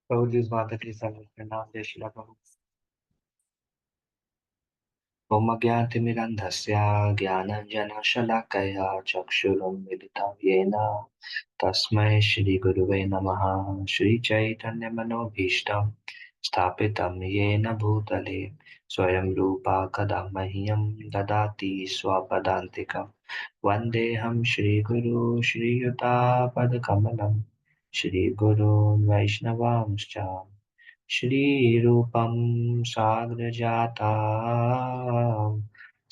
प्रभु जी इस बात की समझ प्रणाम जय श्री प्रभु। ओम अज्ञानतिमिरन्धस्य ज्ञानाञ्जनशलाकया चक्षुरुन्मिलितं येन तस्मै श्रीगुरुवे नमः। श्रीचैतन्यमनोभीष्टं स्थापितं येन भूतले स्वयं रूपा कदा मह्यं ददाति स्वपदान्तिकं। वन्देऽहं श्रीगुरु श्रीयुतापदकमलं श्रीगुरून् वैष्णवांश्च श्रीरूपं साग्रजातां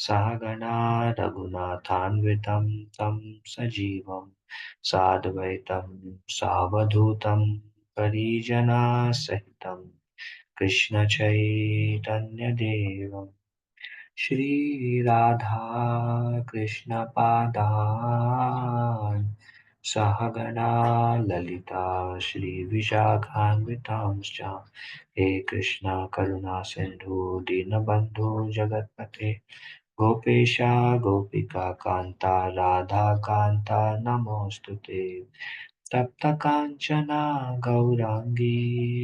सहगणा रघुनाथान्वितं तं सजीवं साद्वैतं सावधूतं परिजनसहितं कृष्णचैतन्यदेवं श्रीराधा कृष्णपादान् सहगणा ललिता श्रीविशाखान्वितांश्च हे कृष्ण करुणा सिन्धु दीनबन्धु जगत्पते गोपेशा गोपिका कान्ता राधा कान्ता नमोऽस्तु ते तप्त काञ्चना गौराङ्गी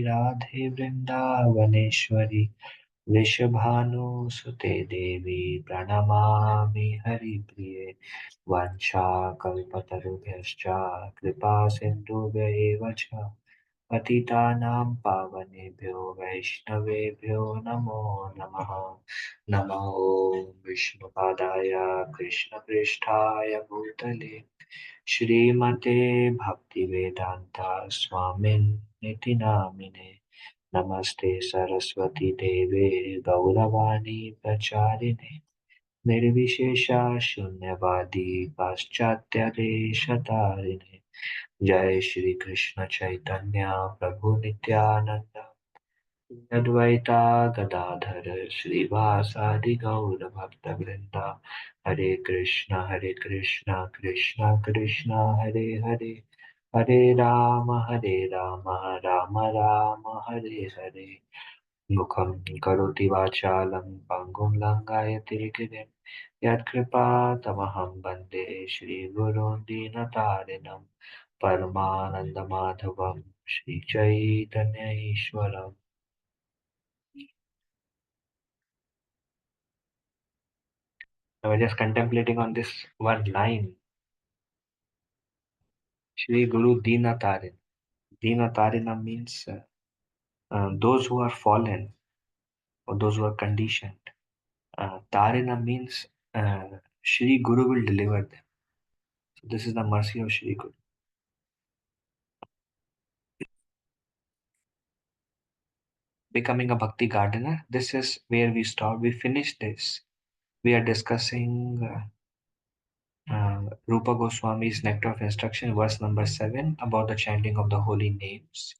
राधे वृन्दावनेश्वरी वृषभानुसुते देवी प्रणमामि हरिप्रिये वाञ्छाकल्पतरुभ्यश्च कृपा सिन्धुभ्यैव च पतितानां पावनेभ्यो वैष्णवेभ्यो नमो नमः। नमो विष्णुपादाय कृष्णपृष्ठाय भूतले श्रीमते भक्तिवेदान्ता स्वामिन्निति नामिने नमस्ते सरस्वती देवे गौरवाणी प्रचारिणे निर्विशेषा शून्यवादी पाश्चात्य देशतारिणे जय श्री कृष्ण चैतन्य प्रभु नित्यानंद अद्वैता गदाधर श्रीवासादि गौर भक्त वृंदा हरे कृष्ण कृष्ण कृष्ण हरे हरे हरे राम राम राम हरे हरे मुखं करोति वाचालं पङ्गुं लङ्घयते गिरिं यत्कृपातमहं वन्दे श्रीगुरुं दीनतारिणं परमानन्दमाधवं Sri Chaitanya ईश्वरम्. I was just contemplating on this one line, Shri Guru Dina Tarin. Dina Tarina means those who are fallen or those who are conditioned. Tarina means Shri Guru will deliver them. So this is the mercy of Shri Guru. Becoming a Bhakti gardener. This is where we stop. We finished this. We are discussing Rupa Goswami's Nectar of Instruction, verse number 7, about the chanting of the holy names.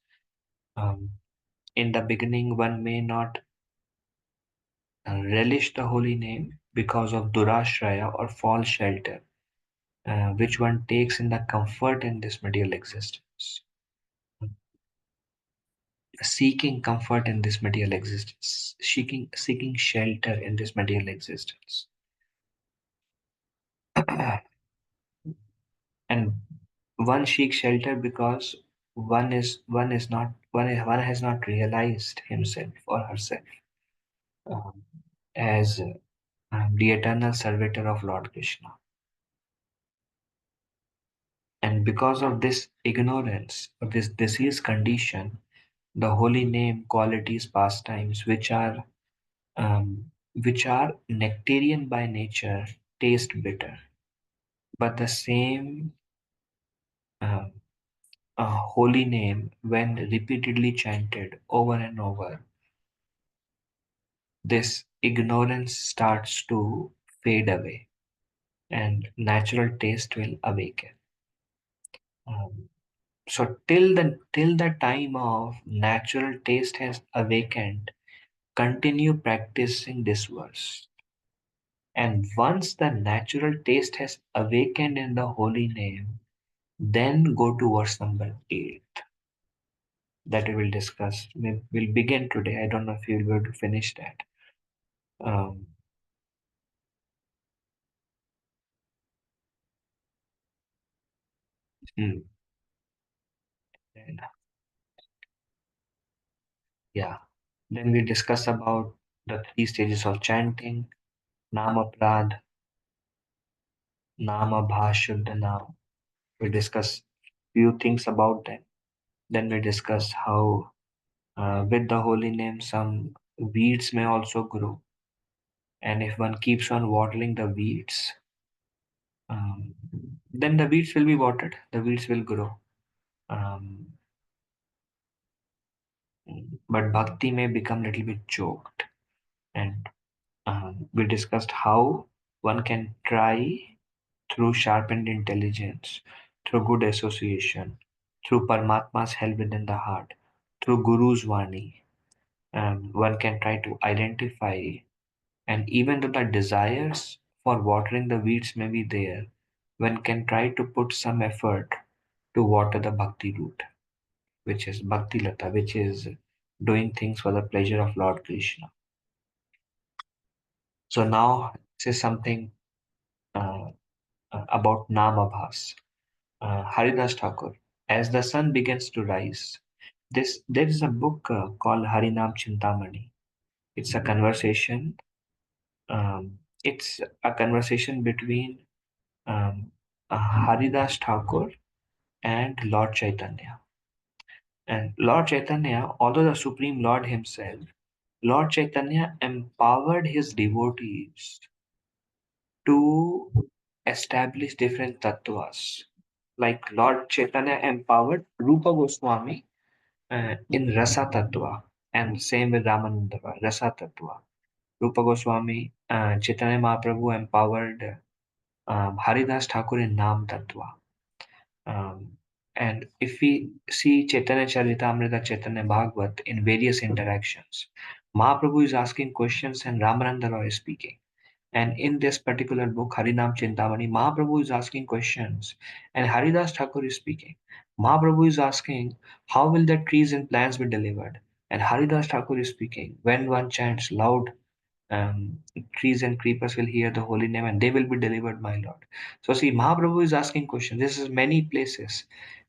In the beginning, one may not relish the holy name because of durashraya or false shelter, which one takes in the comfort in this material existence. Seeking comfort in this material existence, seeking shelter in this material existence. And one seeks shelter because one has not realized himself or herself um, as the eternal servitor of Lord Krishna. And because of this ignorance, or this disease condition, the holy name, qualities, pastimes, which are nectarian by nature, taste bitter. But the same um, holy name, when repeatedly chanted over and over, this ignorance starts to fade away, and natural taste will awaken. Um, so till the time of natural taste has awakened, continue practicing this verse. And once the natural taste has awakened in the holy name, then go to verse number 8 that we will discuss. We'll begin today. I don't know if you'll be able to finish that. Um, hmm, and Yeah. Then we discuss about the three stages of chanting, Nama Prad, Nama Bhashuddha Nam. We discuss few things about them. Then we discuss how with the holy name some weeds may also grow. And if one keeps on watering the weeds, um, then the weeds will be watered, the weeds will grow. Um, but bhakti may become a little bit choked. And we discussed how one can try through sharpened intelligence, through good association, through Paramatma's help within the heart, through Guru's Vani. One can try to identify, and even though the desires for watering the weeds may be there, one can try to put some effort to water the bhakti root, which is bhakti lata, which is doing things for the pleasure of Lord Krishna. So now this is something uh, about Namabhas. Haridas Thakur. As the sun begins to rise, there is a book called Harinam Chintamani. It's a conversation. It's a conversation between um, Haridas Thakur and Lord Chaitanya. And Lord Chaitanya, although the Supreme Lord himself, Lord Chaitanya empowered his devotees to establish different tattvas. Like Lord Chaitanya empowered Rupa Goswami in Rasa Tattva, and same with Ramananda, Rasa Tattva. Rupa Goswami, Chaitanya Mahaprabhu empowered Haridas Thakur in Nam Tattva. Um, and if we see Chaitanya Charitamrita, Chaitanya Bhagavat in various interactions, Mahaprabhu is asking questions and Ramananda Roy is speaking. And in this particular book, Harinam Chintamani, Mahaprabhu is asking questions and Haridas Thakur is speaking. Mahaprabhu is asking, how will the trees and plants be delivered? And Haridas Thakur is speaking, when one chants loud, um, trees and creepers will hear the holy name and they will be delivered, my Lord. So see, Mahaprabhu is asking questions. This is many places.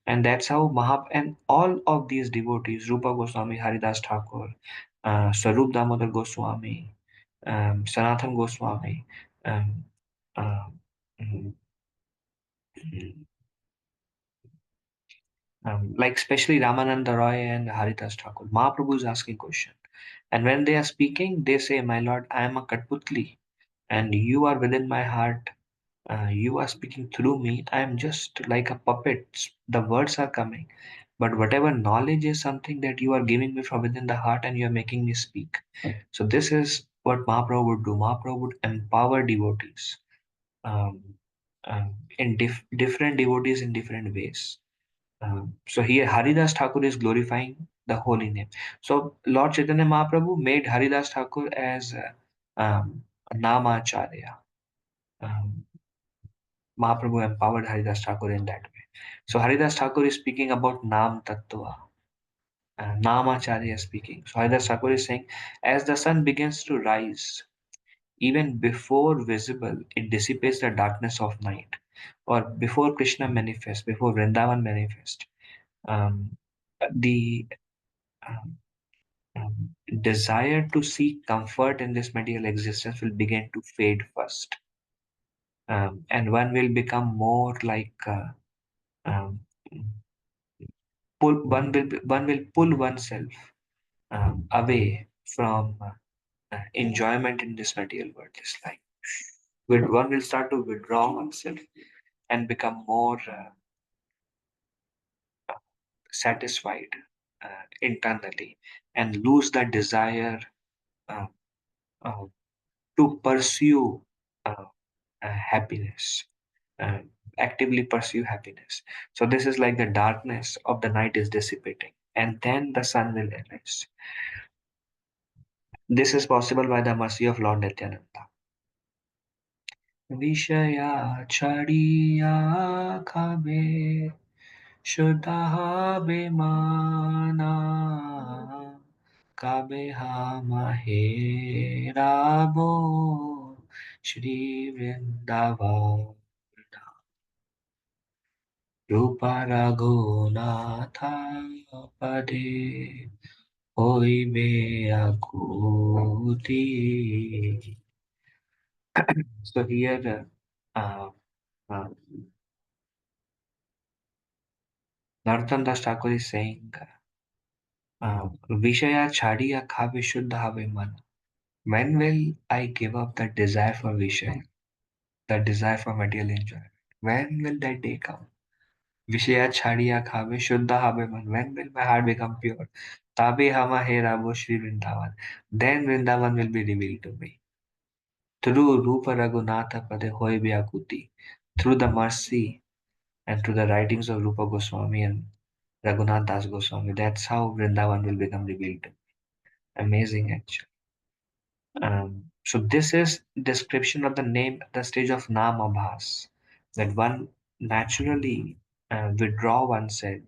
And that's how and all of these devotees, Rupa Goswami, Haridas Thakur, Sarup Damodar Goswami, Sanatan Goswami, um, uh, mm, mm, like especially Ramananda Roy and Haridas Thakur. Mahaprabhu is asking question. And when they are speaking, they say, my Lord, I am a Katputli and you are within my heart. You are speaking through me. I am just like a puppet. The words are coming. But whatever knowledge is something that you are giving me from within the heart and you are making me speak. So this is what Mahaprabhu would do. Mahaprabhu would empower devotees um, in different devotees in different ways. So here Haridas Thakur is glorifying the holy name. So Lord Chaitanya Mahaprabhu made Haridas Thakur as Namacharya. Um, Mahaprabhu empowered Haridas Thakur in that way. So Haridas Thakur is speaking about Nam Tattva. Namacharya is speaking. So Haridas Thakur is saying, as the sun begins to rise, even before visible, it dissipates the darkness of night. Or before Krishna manifests, before Vrindavan manifests, um, the um, desire to seek comfort in this material existence will begin to fade first. And one will become more like um, one will pull oneself away from enjoyment in this material world. It's like one will start to withdraw oneself and become more satisfied internally and lose the desire uh, uh, to pursue uh, happiness, uh, actively pursue happiness. So this is like the darkness of the night is dissipating, and then the sun will arise. This is possible by the mercy of Lord Nityananda. Vishaya chariya khabe shuddha bimana kabe mahe rabo Shri Vrindavan Rupa Raghunatha Pade হইবে আকুতি. So here, uh, Narottam Das Thakur is saying, "Vishaya chhadiya khave shuddha have man." When will I give up the desire for Vishaya, the desire for material enjoyment? When will that day come? Vishaya chhadiya khave shuddha have man. When will my heart become pure? Tabe hama he rabo Shri Vrindavan. Then Vrindavan will be revealed to me. Through Rupa Raghunatha Pade Hoy Vyakuti. Through the mercy and through the writings of Rupa Goswami and Raghunath Das Goswami. That's how Vrindavan will become revealed. Amazing, actually. So this is description of the name, the stage of Namabhas, that one naturally withdraw oneself,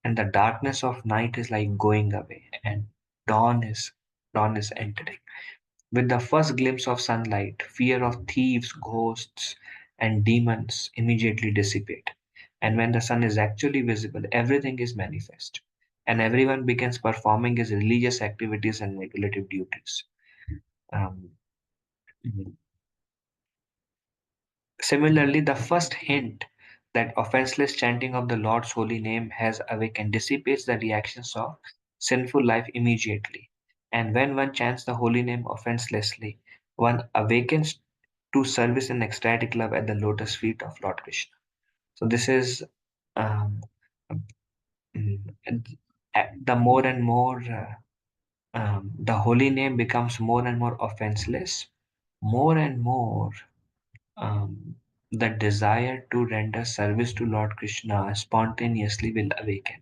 and the darkness of night is like going away, and dawn is dawn is entering. With the first glimpse of sunlight, fear of thieves, ghosts, and demons immediately dissipate. And when the sun is actually visible, everything is manifest. And everyone begins performing his religious activities and regulative duties. Um, Similarly, the first hint that offenseless chanting of the Lord's holy name has awakened dissipates the reactions of sinful life immediately. And when one chants the holy name offenselessly, one awakens to service and ecstatic love at the lotus feet of Lord Krishna. So this is um, and the more and more the holy name becomes more and more offenseless, more and more um, the desire to render service to Lord Krishna spontaneously will awaken.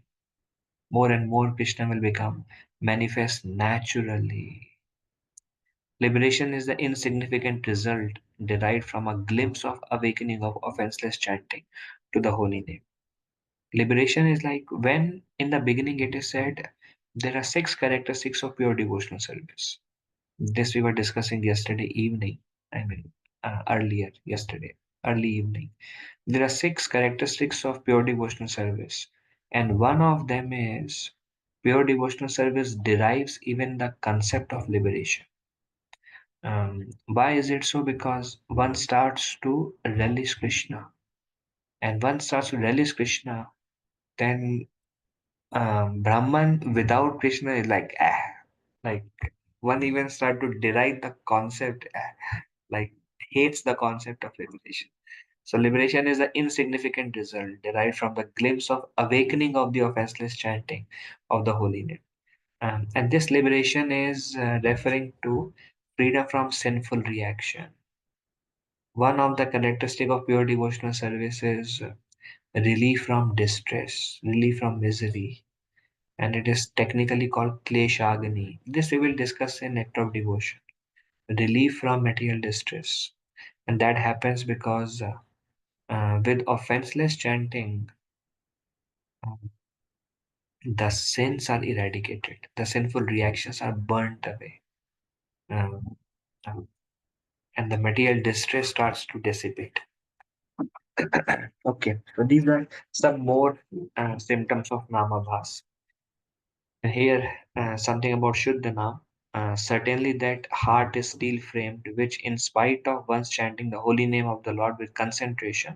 More and more Krishna will become manifest naturally. Liberation is the insignificant result derived from a glimpse of awakening of offenseless chanting to the holy name. Liberation is like when in the beginning it is said there are six characteristics of pure devotional service. This we were discussing yesterday evening. I mean, earlier yesterday, early evening. There are six characteristics of pure devotional service, and one of them is pure devotional service derives even the concept of liberation. Why is it so? Because one starts to relish Krishna, and one starts to relish Krishna, then Brahman without Krishna is like like one even start to derive the concept, like hates the concept of liberation. So liberation is the insignificant result derived from the glimpse of awakening of the offenseless chanting of the holy name. And this liberation is referring to freedom from sinful reaction. One of the characteristic of pure devotional service is relief from distress, relief from misery, and it is technically called kleshagani. This we will discuss in Nectar of Devotion. Relief from material distress, and that happens because with offenseless chanting, um, the sins are eradicated, the sinful reactions are burnt away, um, um, and the material distress starts to dissipate. Okay, so these are some more symptoms of namabhas. And here, something about Shuddhanam. Certainly, that heart is steel framed, which, in spite of once chanting the holy name of the Lord with concentration,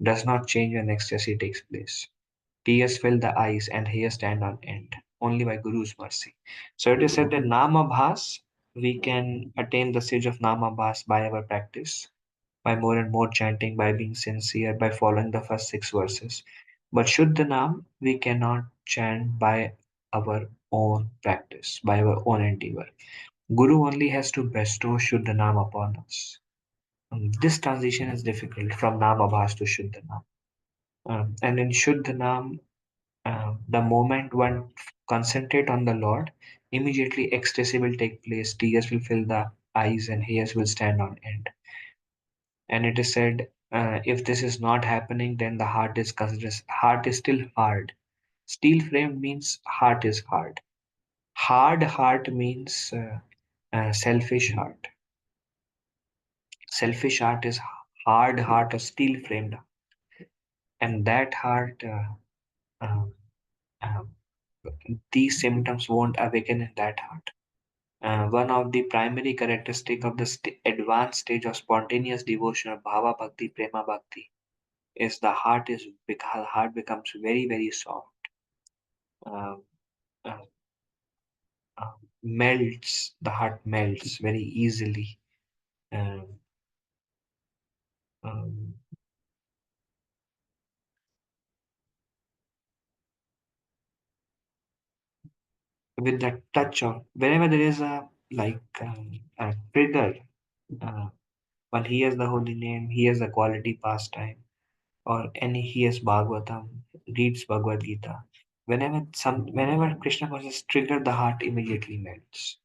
does not change when ecstasy takes place. Tears fill the eyes and hair stand on end, only by Guru's mercy. So it is said that Namabhas, we can attain the stage of Namabhas by our practice, by more and more chanting, by being sincere, by following the first six verses. But Shuddhanam, we cannot chant by our own practice, by our own endeavor. Guru only has to bestow Shuddhanam upon us. This transition is difficult from Namabhas to Shuddhanam. And in Shuddhanam, the moment one concentrate on the Lord, immediately ecstasy will take place, tears will fill the eyes, and hairs will stand on end. And it is said, if this is not happening, then the heart is still hard. Steel frame means heart is hard. Hard heart means selfish heart. Selfish heart is hard heart or steel framed, and that heart uh, uh, these symptoms won't awaken in that heart. One of the primary characteristic of the advanced stage of spontaneous devotion of bhava bhakti, prema bhakti, is the heart becomes very very soft, uh, uh, melts. The heart melts very easily. Um, um, with the touch of whenever there is a trigger, uh, while he has the holy name, he has the quality pastime, or any he has Bhagavatam, reads Bhagavad Gita. Whenever Krishna consciousness trigger, the heart immediately melts.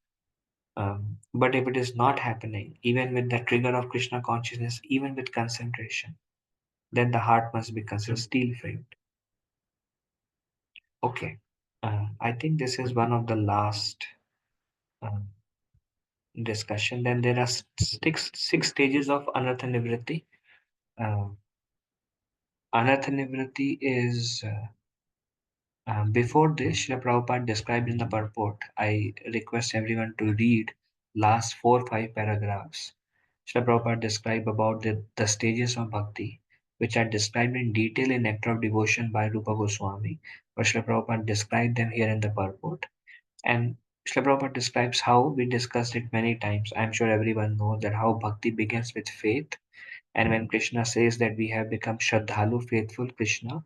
But if it is not happening, even with the trigger of Krishna consciousness, even with concentration, then the heart must be considered steel framed. Okay. I think this is one of the last uh, discussion. Then there are six stages of anartha nivritti. Uh, anartha nivritti is before this, Srila Prabhupada described in the purport. I request everyone to read last 4 5 paragraphs. Srila Prabhupada described about the stages of bhakti, which are described in detail in Nectar of Devotion by Rupa Goswami, but Srila Prabhupada described them here in the purport. And Srila Prabhupada describes how we discussed it many times. I'm sure everyone knows that how bhakti begins with faith. And when Krishna says that we have become Shraddhalu, faithful, Krishna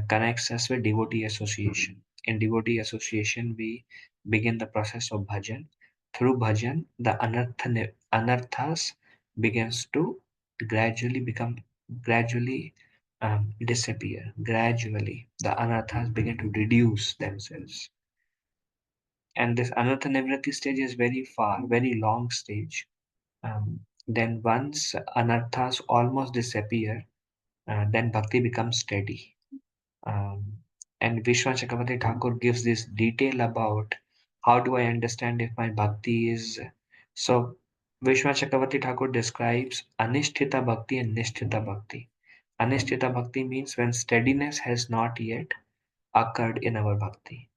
connects us with devotee association. In devotee association, we begin the process of bhajan. Through bhajan, the anarthas begins to gradually disappear. Gradually, the anarthas begin to reduce themselves. And this anartha nivritti stage is very far, very long stage. Then once anarthas almost disappear, then bhakti becomes steady. Um, and Vishwan Chakravarti Thakur gives this detail about how do I understand if my bhakti is. So Vishwan Chakravarti Thakur describes Anisthita Bhakti and Nisthita Bhakti. Anisthita Bhakti means when steadiness has not yet occurred in our bhakti.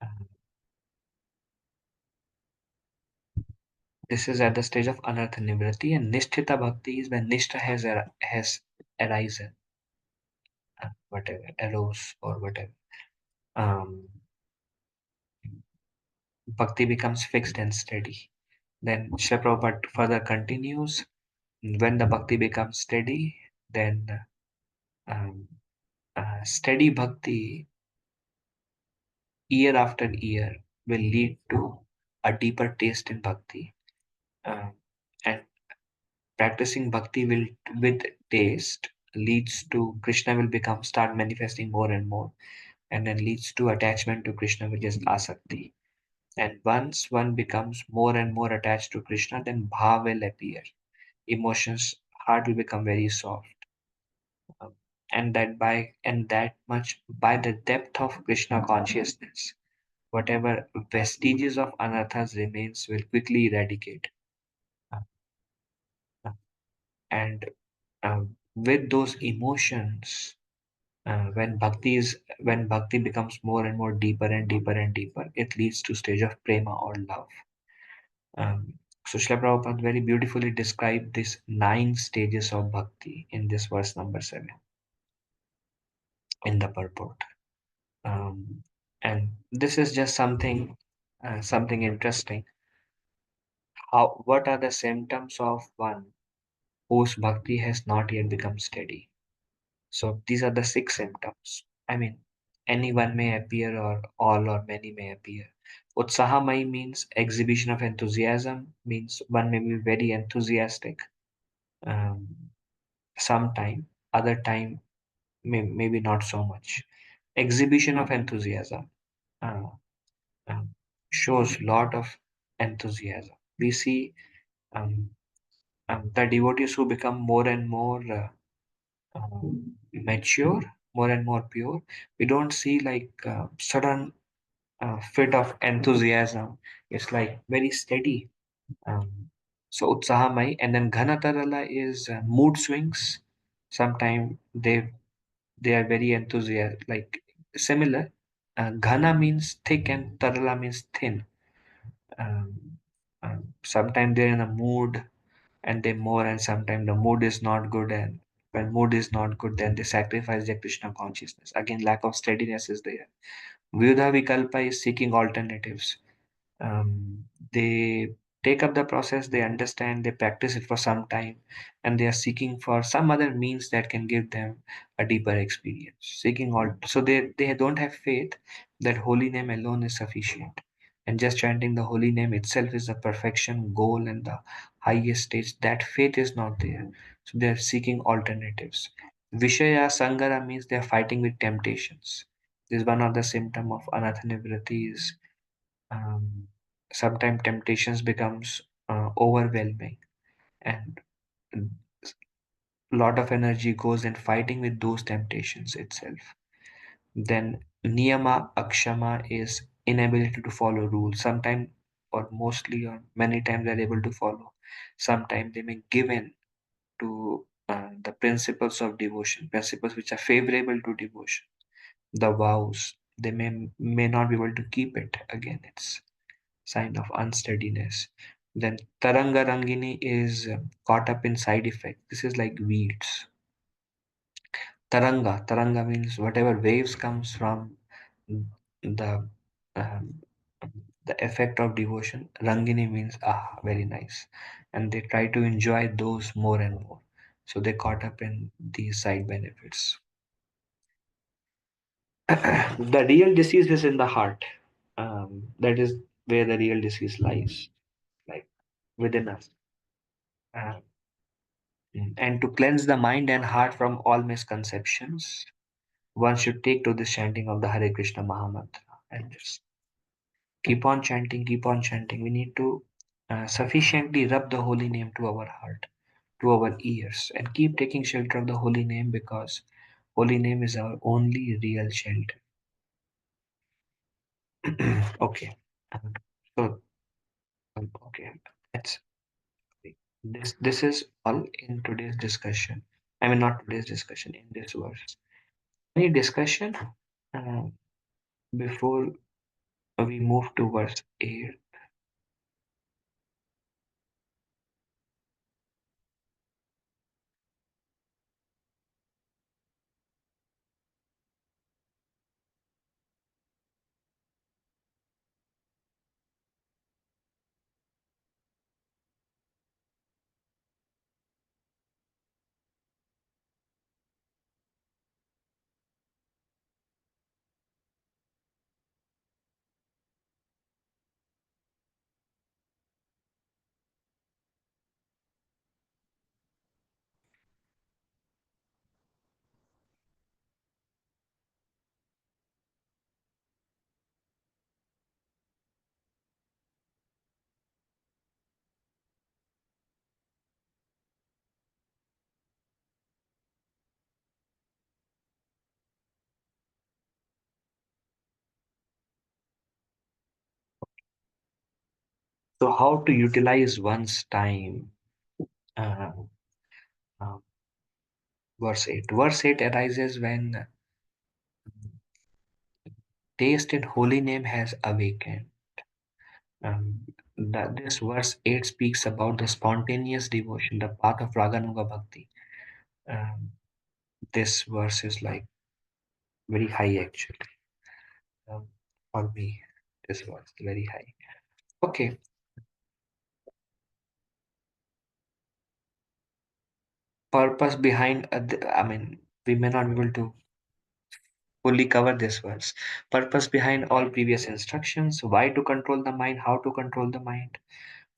Uh, This is at the stage of Anartha Nivritti, and Nisthita Bhakti is when Nishtha has arisen, whatever, arose or whatever. Um, Bhakti becomes fixed and steady. Then Srila Prabhupada further continues, when the bhakti becomes steady, then um, steady bhakti year after year will lead to a deeper taste in bhakti. Um, and practicing bhakti will with taste leads to Krishna will become start manifesting more and more, and then leads to attachment to Krishna, which is asakti. And once one becomes more and more attached to Krishna, then bhav will appear. Emotions, heart will become very soft. Um, and that much by the depth of Krishna consciousness, whatever vestiges of anarthas remains will quickly eradicate. Uh, uh, And with those emotions, when bhakti becomes more and more deeper and deeper and deeper, it leads to stage of prema or love. So Srila Prabhupada very beautifully described these 9 stages of bhakti in this verse number 7 in the purport. Um, and this is just something interesting. What are the symptoms of one whose bhakti has not yet become steady? So these are the 6 symptoms. I mean, any one may appear, or all or many may appear. Utsahamai means exhibition of enthusiasm, means one may be very enthusiastic. Um, Sometime, other time, maybe not so much. Exhibition of enthusiasm. Uh, um, Shows lot of enthusiasm. We see um, the devotees who become more and more mature, more and more pure. We don't see like sudden fit of enthusiasm. It's like very steady. So utsahamai, and then ghanatarala is mood swings. Sometimes they are very enthusiastic, like similar. Ghana means thick and Tarala means thin. Um, Sometimes they're in a mood and they more, and sometimes the mood is not good, and when mood is not good, then they sacrifice their Krishna consciousness. Again, lack of steadiness is there. Vyudha Vikalpa is seeking alternatives. They take up the process, they understand, they practice it for some time, and they are seeking for some other means that can give them a deeper experience. Seeking all, so they don't have faith that holy name alone is sufficient, and just chanting the holy name itself is the perfection goal and the highest stage. That faith is not there, so they are seeking alternatives. Vishaya Sangara means they are fighting with temptations. This is one of the symptom of anathanivrati is um, sometimes temptations becomes overwhelming, and a lot of energy goes in fighting with those temptations itself. Then niyama akshama is inability to follow rules. Sometimes, or mostly, or many times they're able to follow. Sometimes they may give in to the principles of devotion, principles which are favorable to devotion. The vows, they may not be able to keep it. Again, it's sign of unsteadiness. Then Taranga Rangini is caught up in side effect. This is like weeds. Taranga means whatever waves comes from the um, the effect of devotion. Rangini means very nice, and they try to enjoy those more and more. So they caught up in these side benefits. The real disease is in the heart. That is where the real disease lies, like within us. Uh, And to cleanse the mind and heart from all misconceptions, one should take to the chanting of the Hare Krishna Mahamantra and just keep on chanting, keep on chanting. We need to sufficiently rub the holy name to our heart, to our ears, and keep taking shelter of the holy name because holy name is our only real shelter. Okay. Um, So, okay, that's this is all in today's discussion. I mean, not today's discussion, in this verse. Any discussion uh, before we move to verse 8? So, how to utilize one's time? Uh, uh, Verse 8. Verse 8 arises when taste in holy name has awakened. This verse 8 speaks about the spontaneous devotion, the path of Raganuga Bhakti. Um, this verse is like very high actually. Um, for me, this verse very high. Okay, purpose behind, I mean, we may not be able to fully cover this verse. Purpose behind all previous instructions, why to control the mind, how to control the mind,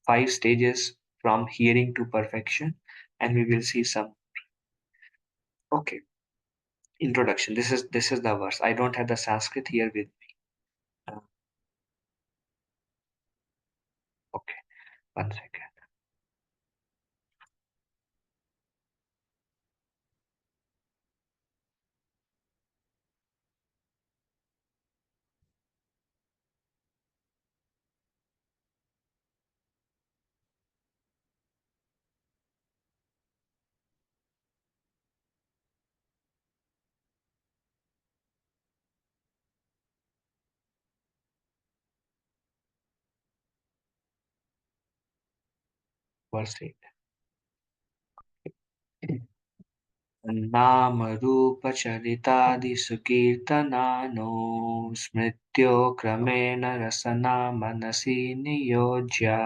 5 stages from hearing to perfection, and we will see some. Okay, introduction. This is the verse. I don't have the Sanskrit here with me. Uh, okay, one second. verse 8. नाम रूप चरितादि सुकीर्तनानो स्मृत्यो क्रमेण रसना मनसि नियोज्य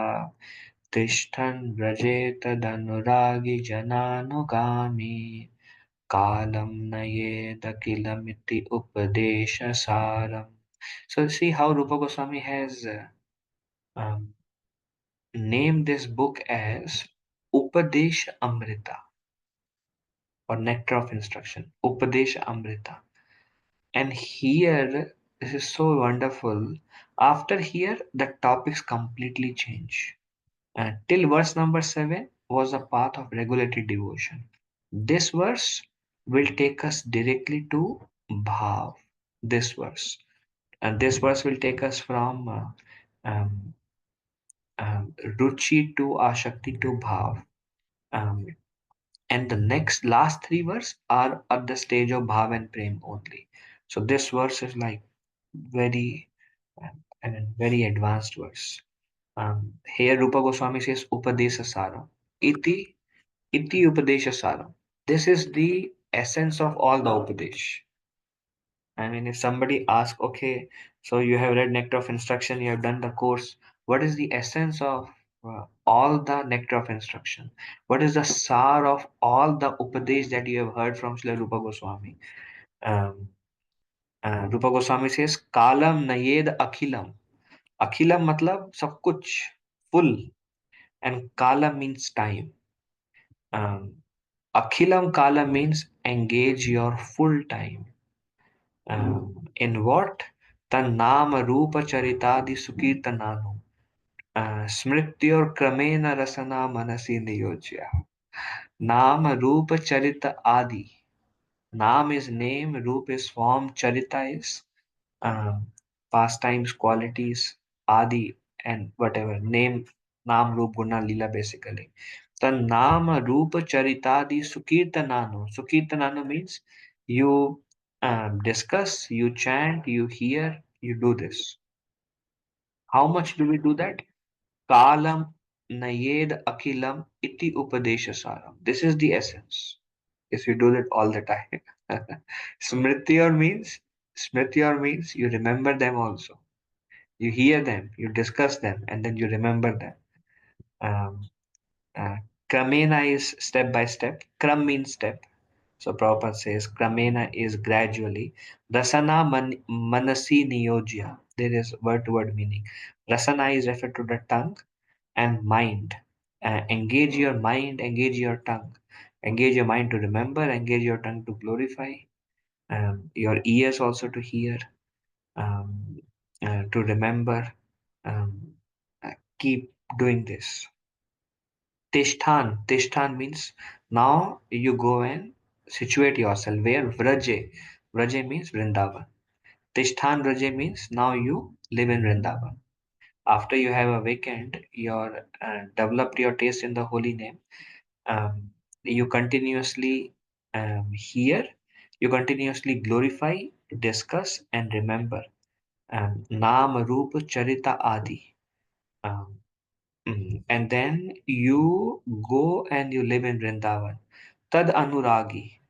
तिष्ठन् व्रजेत तदनुरागी जनानुगामी कालं नयेदखिलमिति उपदेशसारम्. So see how Rupa Goswami has um, named this book as Upadesh Amrita or Nectar of Instruction, Upadesh Amrita. And here, this is so wonderful. After here, the topics completely change. Till verse number 7 was a path of regulatory devotion. This verse will take us directly to Bhav. This verse. And this verse will take us from um, Ruchi to Ashakti to Bhav. Um, and the next last three verses are at the stage of Bhav and Prem only. So this verse is like very, very advanced verse. Here Rupa Goswami says Upadesa Saram. Iti Upadesha Saram. This is the essence of all the Upadesh. I mean, if somebody asks, okay, so you have read Nectar of Instruction, you have done the course, what is the essence of all the Nectar of Instruction? What is the sar of all the Upadesh that you have heard from Srila Rupa Goswami? Um, Rupa Goswami says, Kalam Nayed Akhilam. Akhilam matlab sab kuch, full, and Kala means time. Um, Akhilam Kala means engage your full time. In what? Tannama Rupa Charitadi Sukirtananu. Smrityor Kramena Rasana Manasi Niyojya. Nama Rupa Charita Adi. Nam is name, Rupa is form, Charita is um, pastimes, qualities, Adi, and whatever. Name, Nam, Rup, Guna, Lila basically. Nama Rupa Charitadi Sukirtananu. Sukirtananu means you discuss, you chant, you hear, you do this. How much do we do that? Kalam Nayed Akilam Iti Upadeshasaram. This is the essence. If you do that all the time. Smrityor means you remember them also. You hear them, you discuss them, and then you remember them. Um, uh, Kramena is step by step. Kram means step. So Prabhupada says Kramena is gradually. Rasana Manasi Niyojya. There is word to word meaning. Rasana is referred to the tongue and mind. Engage your mind, engage your tongue. Engage your mind to remember, engage your tongue to glorify, your ears also to hear, um, to remember. Um, Keep doing this. Tishthan means now you go and situate yourself where Vraje. Vraje means Vrindavan. Tishthan Vraje means now you live in Vrindavan. After you have awakened your developed your taste in the holy name, um, you continuously hear, you continuously glorify, discuss, and remember. Naam, Rupa, Charita, Adi. Um, and then you go and you live in Vrindavan. Tad Anuragi.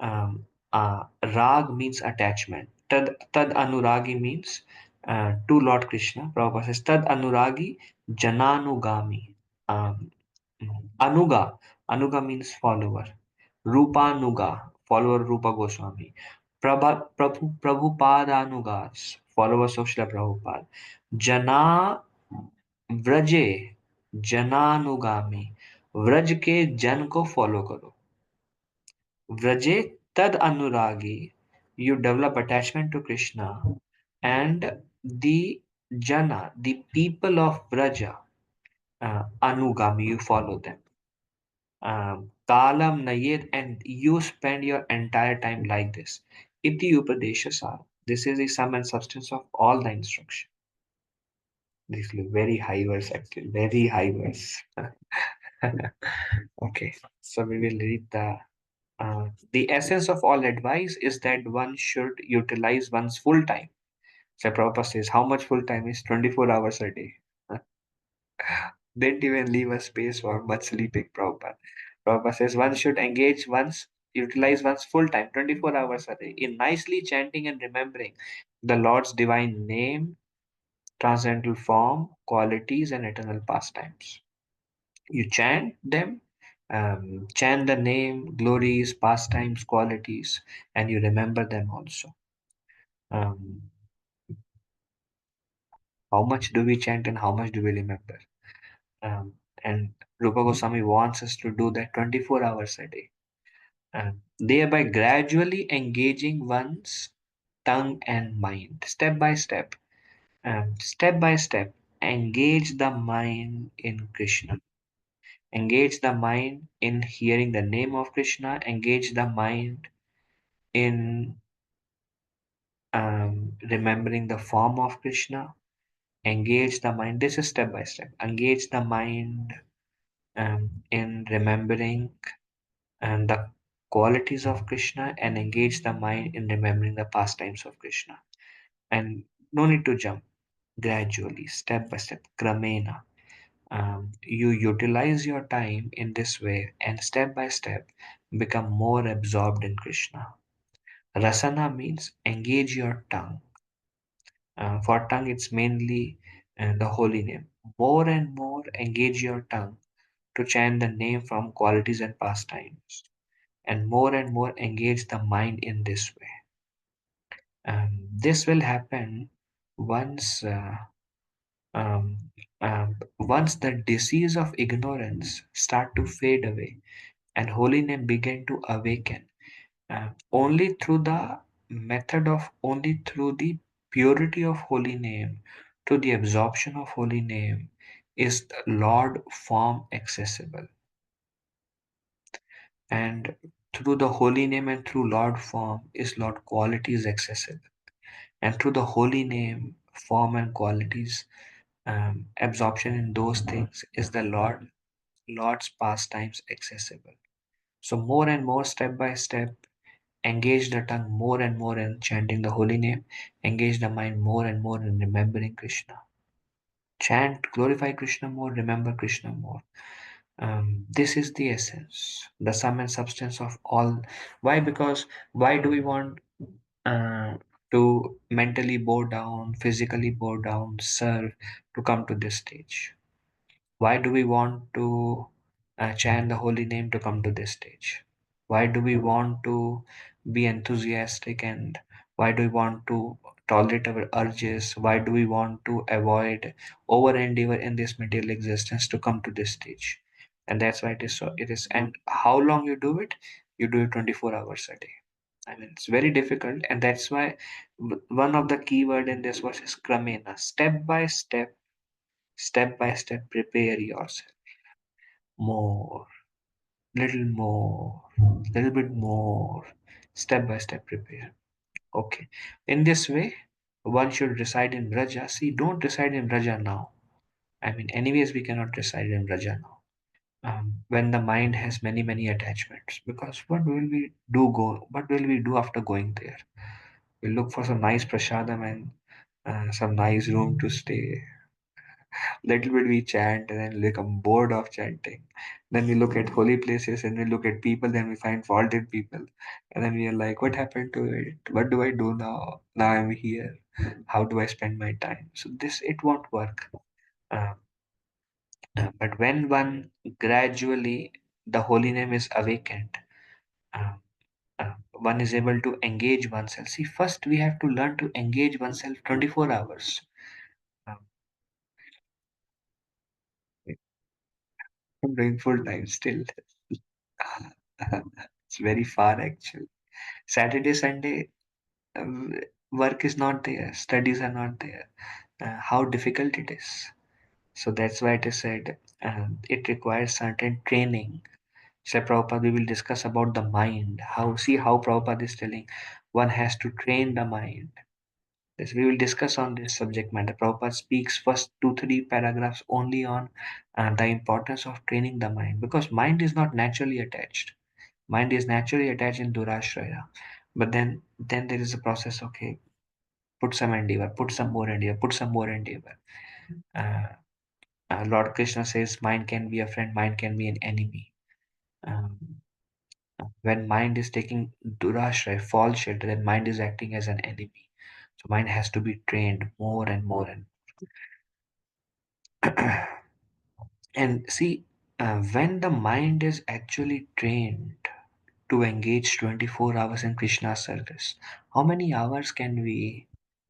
Rag means attachment. Tad Anuragi means to Lord Krishna. Prabhupada says Tad Anuragi Jananugami. Um, Anuga. Anuga means follower. Rupanuga. Follower Rupa Goswami. Prabhupadanugas. Followers of Srila Prabhupada. Jana व्रजे जनानुगामी. Vraj के जन को follow करो. व्रजे तद अनुरागी. You develop attachment to Krishna, and the jana, the people of Vraja, anugami, you follow them. Kalam nayet, and you spend your entire time like this. Iti upadeshasar. This is the sum and substance of all the instruction. This is very high verse actually, very high verse. Okay, so we will read the essence of all advice is that one should utilize one's full time. So Prabhupada says, how much full time is 24 hours a day? Didn't even leave a space for much sleeping, Prabhupada. Prabhupada says one should engage once, utilize one's full time, 24 hours a day, in nicely chanting and remembering the Lord's divine name, transcendental form, qualities, and eternal pastimes. You chant them, chant the name, glories, pastimes, qualities, and you remember them also. Um, how much do we chant and how much do we remember? Um, and Rupa Goswami wants us to do that 24 hours a day, thereby gradually engaging one's tongue and mind, step by step. Engage the mind in Krishna. Engage the mind in hearing the name of Krishna. Engage the mind in remembering the form of Krishna. Engage the mind. This is step by step. Engage the mind in remembering the qualities of Krishna, and engage the mind in remembering the pastimes of Krishna. And no need to jump, gradually, step by step, Kramena. You utilize your time in this way and step by step become more absorbed in Krishna. Rasana means engage your tongue. For tongue, it's mainly the holy name. More and more engage your tongue to chant the name from qualities and pastimes, and more engage the mind in this way. This will happen once um, once the disease of ignorance start to fade away and holy name begin to awaken. Only through the purity of holy name, through the absorption of holy name, is the Lord form accessible. And through the holy name and through Lord form is Lord qualities accessible. And through the holy name, form and qualities, absorption in those things is the Lord's pastimes accessible. So more and more, step by step, engage the tongue more and more in chanting the holy name, engage the mind more and more in remembering Krishna. Chant, glorify Krishna more, remember Krishna more. This is the essence, the sum and substance of all. Why? Because why do we want uh, to mentally bow down, physically bow down, serve, to come to this stage? Why do we want to chant the holy name to come to this stage? Why do we want to be enthusiastic, and why do we want to tolerate our urges? Why do we want to avoid over endeavor in this material existence to come to this stage? And that's why it is so. It is, and how long you do it? You do it 24 hours a day. I mean, it's very difficult, and that's why one of the key word in this verse is kramena, step by step, prepare yourself more, little more, little bit more, step by step, prepare. Okay. In this way, one should reside in Raja. See, don't reside in Raja now. I mean, anyways, we cannot reside in Raja now. When the mind has many attachments, because what will we do after going there? We look for some nice prasadam and some nice room to stay. Little bit we chant and then become bored of chanting. Then we look at holy places and we look at people, then we find fault in people. And then we are like, what happened to it? What do I do now? Now I'm here. How do I spend my time? So this, it won't work. Uh, but when one gradually, the holy name is awakened, uh, one is able to engage oneself. See, first we have to learn to engage oneself 24 hours. Um, I'm doing full time still. It's very far actually. Saturday, Sunday, uh, work is not there, studies are not there. How difficult it is. So that's why it is said it requires certain training. So Prabhupada, we will discuss about the mind. How Prabhupada is telling one has to train the mind. Yes, we will discuss on this subject matter. Prabhupada speaks first two, three paragraphs only on the importance of training the mind, because mind is not naturally attached. Mind is naturally attached in Durashraya. But then there is a process, okay, put some endeavor, put some more endeavor, put some more endeavor. Uh, Lord Krishna says mind can be a friend, mind can be an enemy. Um, when mind is taking durashray, false shelter, then mind is acting as an enemy. So mind has to be trained more and more and and see, when the mind is actually trained to engage 24 hours in Krishna's service, how many hours can we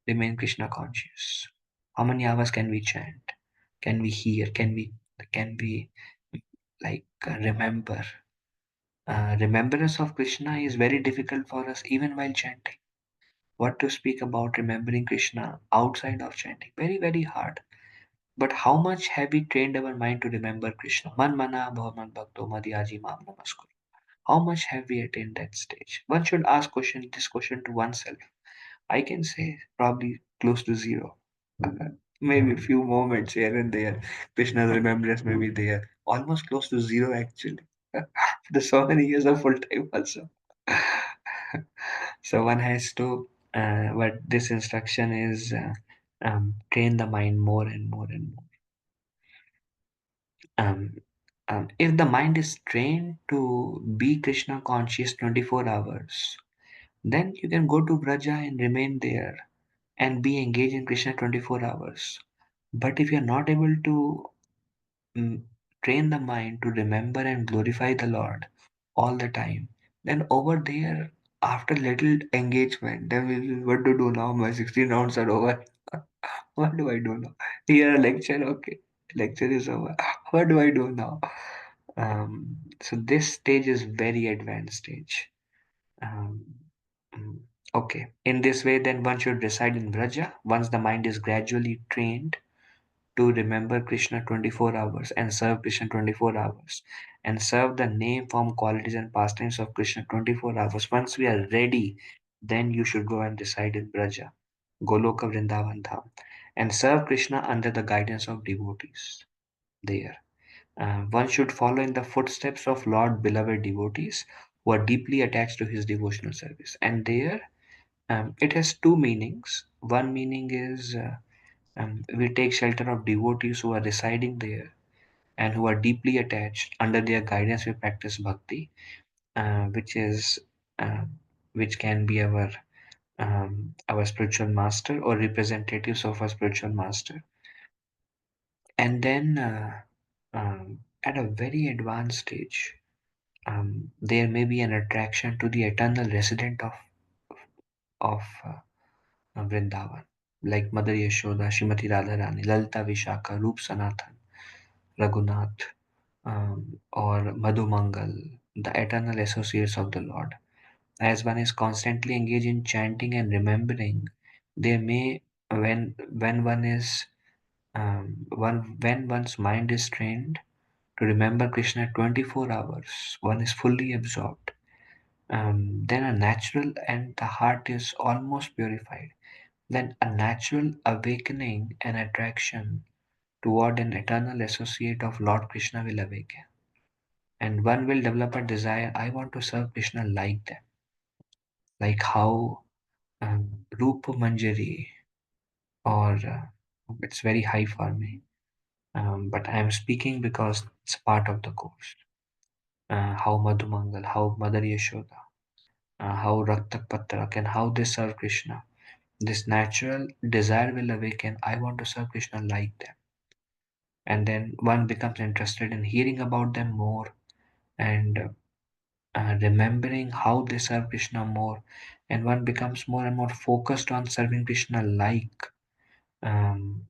remain Krishna conscious? How many hours can we chant? Can we hear? Can we remember? Remembrance of Krishna is very difficult for us even while chanting. What to speak about remembering Krishna outside of chanting? Very, very hard. But how much have we trained our mind to remember Krishna? Man mana bhavaman bhakto madhyaji mam namaskar. How much have we attained that stage? One should ask this question to oneself. I can say probably close to zero. Maybe a few moments here and there. Krishna's remembrance may be there. Almost close to zero actually. After so many years of full time also. So one has to, what this instruction is, train the mind more and more and more. Um, if the mind is trained to be Krishna conscious 24 hours, then you can go to Braja and remain there and be engaged in Krishna 24 hours. But if you're not able to mm, train the mind to remember and glorify the Lord all the time, then over there, after little engagement, then we will, what to do now? My 16 rounds are over. What do I do now? Here a lecture, okay. Lecture is over. What do I do now? So this stage is very advanced stage. Um, mm, okay. In this way, then one should reside in Braja once the mind is gradually trained to remember Krishna 24 hours and serve Krishna 24 hours and serve the name, form, qualities, and pastimes of Krishna 24 hours. Once we are ready, then you should go and reside in Braja, Goloka Vrindavan Dham, and serve Krishna under the guidance of devotees there. One should follow in the footsteps of Lord beloved devotees who are deeply attached to his devotional service. And there, it has two meanings. One meaning is we take shelter of devotees who are residing there and who are deeply attached. Under their guidance, we practice bhakti, which is uh, which can be our spiritual master or representatives of our spiritual master. And then at a very advanced stage, there may be an attraction to the eternal resident of Vrindavan, like Mother Yashoda, Shrimati Radharani, Lalita Vishaka, Roop Sanatan, Raghunath, or Madhumangal, the eternal associates of the Lord. As one is constantly engaged in chanting and remembering, there may, when one is when one's mind is trained to remember Krishna 24 hours, one is fully absorbed. Then a natural and the heart is almost purified. Then a natural awakening and attraction toward an eternal associate of Lord Krishna will awaken. And one will develop a desire, I want to serve Krishna like them. Like how Rupa Manjari, or it's very high for me, but I am speaking because it's part of the course. How Madhumangal, how Mother Yashoda, how Raktak Patrak, and how they serve Krishna. This natural desire will awaken. I want to serve Krishna like them. And then one becomes interested in hearing about them more and remembering how they serve Krishna more. And one becomes more and more focused on serving Krishna um,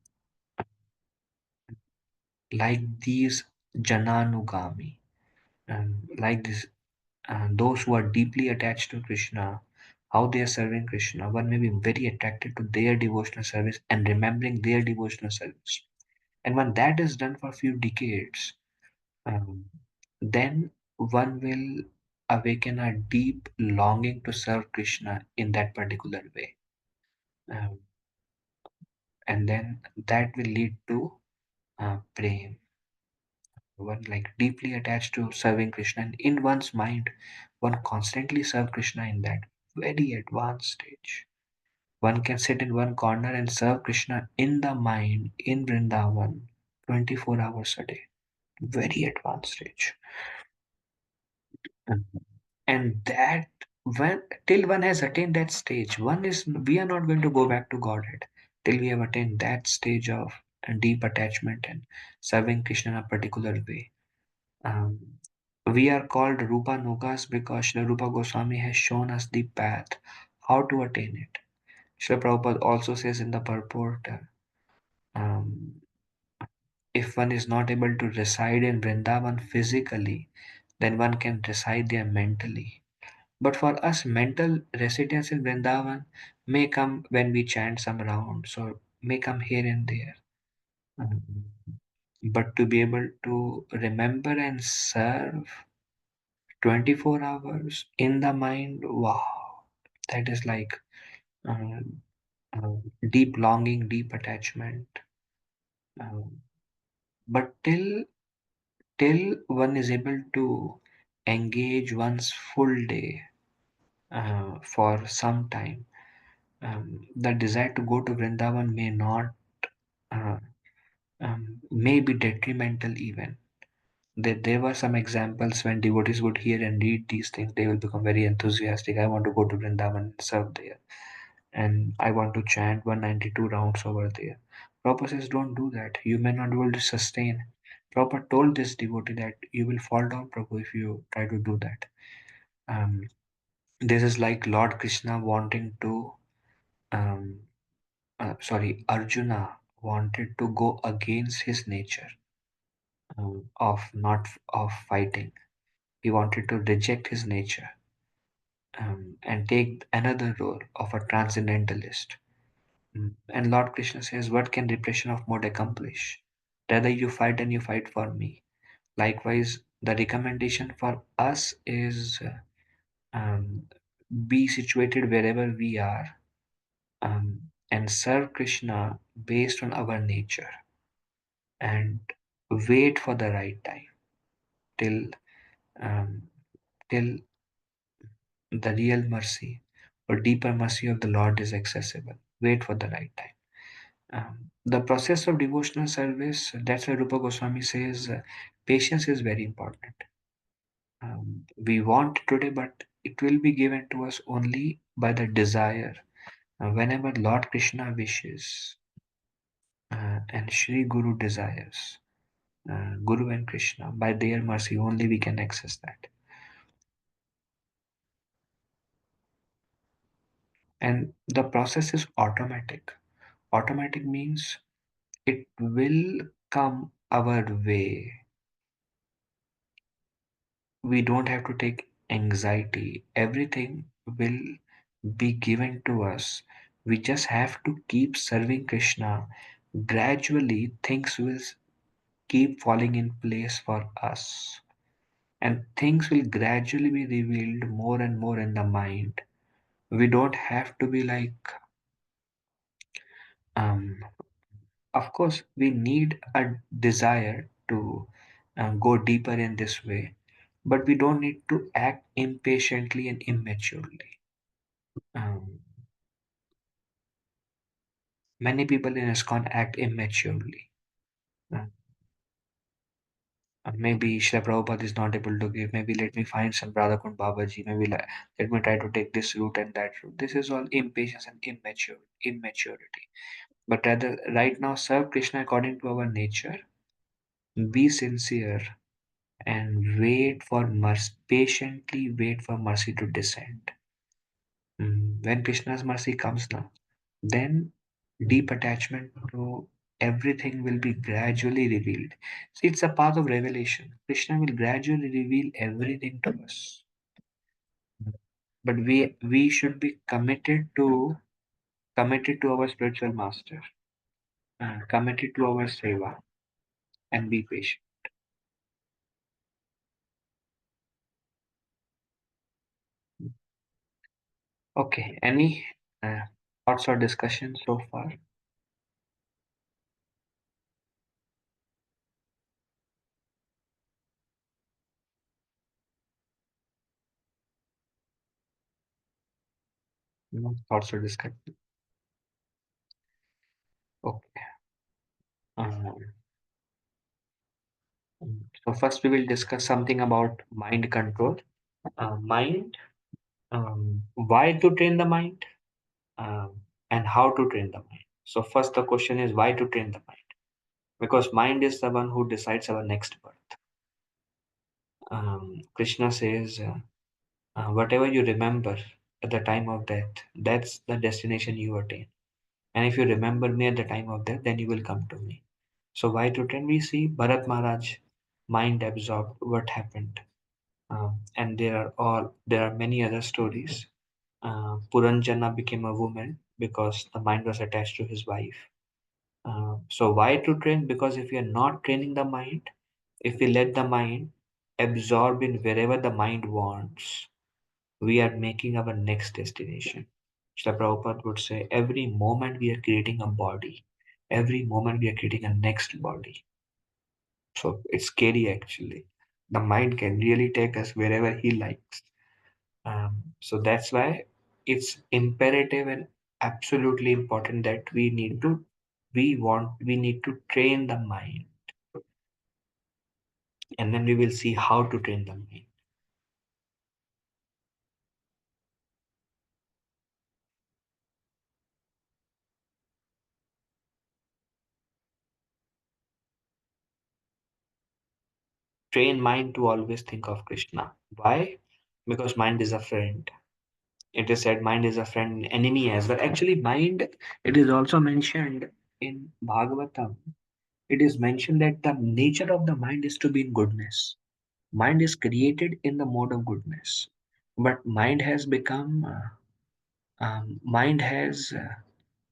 like these Jananugami, like this, those who are deeply attached to Krishna, how they are serving Krishna. One may be very attracted to their devotional service and remembering their devotional service. And when that is done for a few decades, um, then one will awaken a deep longing to serve Krishna in that particular way. Um, and then that will lead to prem. One like deeply attached to serving Krishna, and in one's mind, one constantly serve Krishna in that very advanced stage. One can sit in one corner and serve Krishna in the mind in Vrindavan 24 hours a day. Very advanced stage. Mhm. And that when till one has attained that stage, one is we are not going to go back to Godhead till we have attained that stage of deep attachment and serving Krishna in a particular way. Um, we are called Rupa Nugas because Srila Rupa Goswami has shown us the path, how to attain it. Srila Prabhupada also says in the purport, um, if one is not able to reside in Vrindavan physically, then one can reside there mentally. But for us, mental residence in Vrindavan may come when we chant some rounds or may come here and there. Um, but to be able to remember and serve 24 hours in the mind, wow, that is like um, deep longing, deep attachment. Um, but till one is able to engage one's full day for some time, the desire to go to Vrindavan may not, uh, may be detrimental even. There were some examples when devotees would hear and read these things, they will become very enthusiastic. I want to go to Vrindavan and serve there. And I want to chant 192 rounds over there. Prabhupada says, don't do that. You may not be able to sustain. Prabhupada told this devotee that you will fall down, Prabhu, if you try to do that. Um, this is like Lord Krishna wanting to, um, Arjuna wanted to go against his nature of not of fighting. He wanted to reject his nature and take another role of a transcendentalist. And Lord Krishna says, what can repression of mode accomplish? Rather you fight and you fight for me. Likewise, the recommendation for us is um, be situated wherever we are and serve Krishna based on our nature and wait for the right time till um, till the real mercy or deeper mercy of the Lord is accessible. Wait for the right time. The process of devotional service, that's why Rupa Goswami says patience is very important. We want today, but it will be given to us only by the desire. Whenever Lord Krishna wishes and Shri Guru desires, Guru and Krishna, by their mercy only we can access that. And the process is automatic. Automatic means it will come our way. We don't have to take anxiety. Everything will be given to us. We just have to keep serving Krishna. Gradually, things will keep falling in place for us. And things will gradually be revealed more and more in the mind. We don't have to be like, um, of course, we need a desire to go deeper in this way, but we don't need to act impatiently and immaturely. Um, many people in ISKCON act immaturely. Uh, maybe Shri Prabhupada is not able to give. Maybe let me find some Radhakund Babaji. Maybe let me try to take this route and that route. This is all impatience and immaturity. But rather, right now, serve Krishna according to our nature. Be sincere and wait for mercy. Patiently wait for mercy to descend. When Krishna's mercy comes now, then deep attachment to everything will be gradually revealed. See, it's a path of revelation. Krishna will gradually reveal everything to us. But we should be committed to our spiritual master, committed to our seva, and be patient. Okay, any thoughts or discussion so far? No thoughts or discussion. Okay. Um, So first we will discuss something about mind control. Mind, why to train the mind, and how to train the mind. So first the question is why to train the mind? Because mind is the one who decides our next birth. Krishna says, whatever you remember at the time of death, that's the destination you attain. And if you remember me at the time of death, then you will come to me. So why to train? We see Bharat Maharaj, mind absorbed what happened. And there are many other stories. Puranjana became a woman because the mind was attached to his wife. So why to train? Because if we are not training the mind, if we let the mind absorb in wherever the mind wants, we are making our next destination. Srila Prabhupada would say, every moment we are creating a body, every moment we are creating a next body. So it's scary actually. The mind can really take us wherever he likes. So that's why it's imperative and absolutely important that we need to train the mind, and then we will see how to train the mind. Train mind to always think of Krishna. Why? Because mind is a friend. It is said mind is a friend, enemy as well. Actually, mind, it is also mentioned in Bhagavatam. It is mentioned that the nature of the mind is to be in goodness. Mind is created in the mode of goodness, but mind has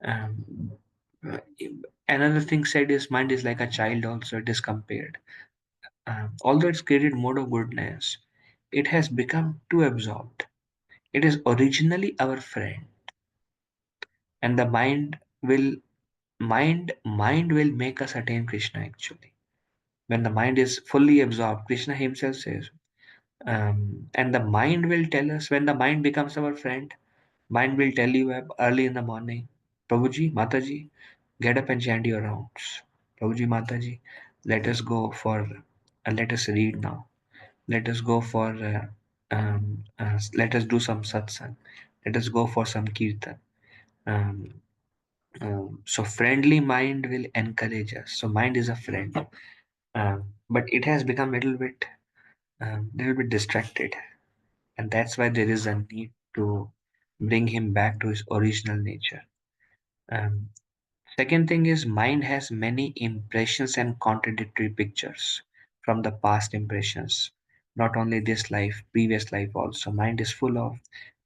um, uh, another thing said is mind is like a child also. It is compared. Although it's created mode of goodness, it has become too absorbed. It is originally our friend, and the mind will make us attain Krishna actually. When the mind is fully absorbed, Krishna himself says, and the mind will tell us when the mind becomes our friend. Mind will tell you early in the morning, Prabhuji, Mataji, get up and chant your rounds. Prabhuji, Mataji, let us go for, let us read now. Let us go for, let us do some satsang. Let us go for some kirtan. Um, so friendly mind will encourage us. So mind is a friend, but it has become little bit distracted, and that's why there is a need to bring him back to his original nature. Um, Second thing is mind has many impressions and contradictory pictures from the past impressions. Not only this life, previous life also. Mind is full of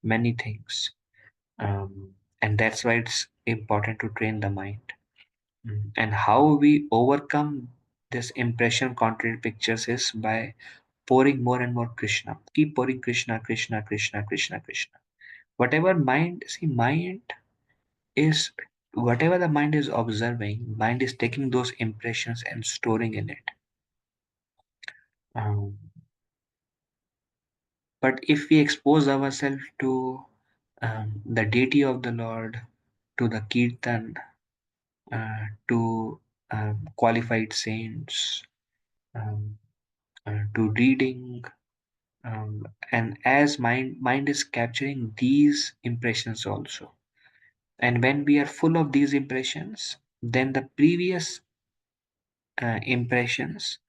many things. And that's why it's important to train the mind. And how we overcome this impression contradictory pictures is by pouring more and more Krishna. Keep pouring Krishna, Krishna, Krishna, Krishna, Krishna. Whatever mind, see, mind is whatever the mind is observing, mind is taking those impressions and storing in it. Um, but if we expose ourselves to the deity of the Lord, to the kirtan, to qualified saints, um, to reading, and as mind is capturing these impressions also, and when we are full of these impressions, then the previous impressions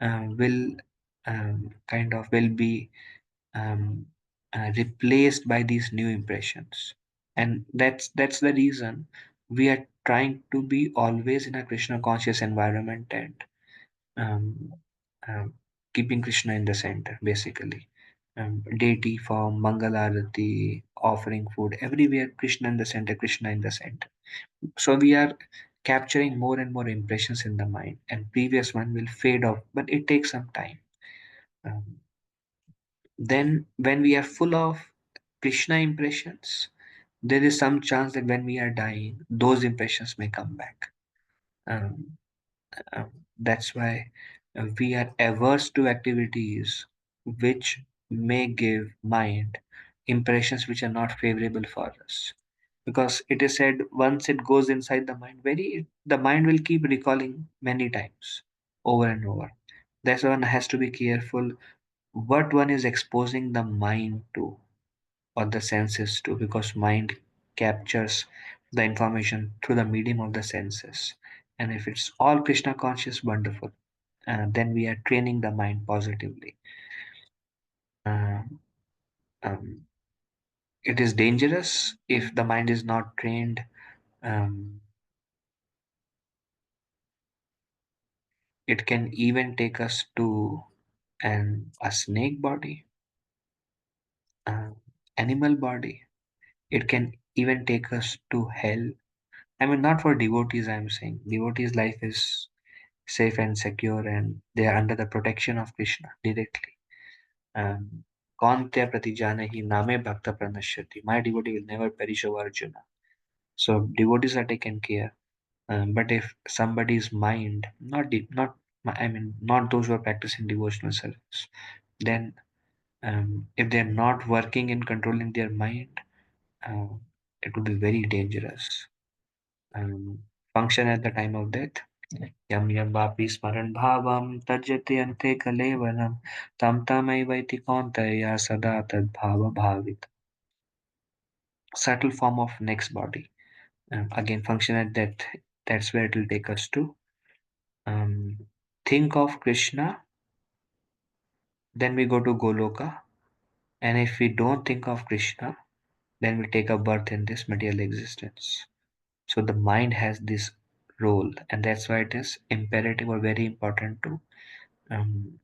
will kind of will be um, replaced by these new impressions, and that's the reason we are trying to be always in a Krishna conscious environment, and um, um, keeping Krishna in the center basically. Deity form, Mangalarati, offering food, everywhere Krishna in the center, Krishna in the center. So we are capturing more and more impressions in the mind, and previous one will fade off, but it takes some time. Um, then, when we are full of Krishna impressions, there is some chance that when we are dying, those impressions may come back. Um, that's why we are averse to activities which may give mind impressions which are not favorable for us, because it is said once it goes inside the mind, the mind will keep recalling many times over and over. That's why one has to be careful what one is exposing the mind to or the senses to, because mind captures the information through the medium of the senses. And if it's all Krishna conscious, wonderful. Then we are training the mind positively. Uh, um, it is dangerous if the mind is not trained. Um, it can even take us to a snake body, uh, animal body. It can even take us to hell. I mean, not for devotees, I'm saying. Devotees' life is safe and secure, and they are under the protection of Krishna directly. Um, "Kaun te prati janahi name bhakta pranashyati." My devotee will never perish over Arjuna. So devotees are taken care. But if somebody's mind, I mean, not those who are practicing devotional service, then if they're not working in controlling their mind, uh, it would be very dangerous. Function at the time of death. Yam yam vapi smaran bhavam tajyate ante kalevaram tam tamaivaiti kaunteya sada tad bhava bhavit. Subtle form of next body. Again, function at death. That's where it will take us to. Um, think of Krishna, then we go to Goloka. And if we don't think of Krishna, then we take a birth in this material existence. So the mind has this role, and that's why it is imperative or very important to um,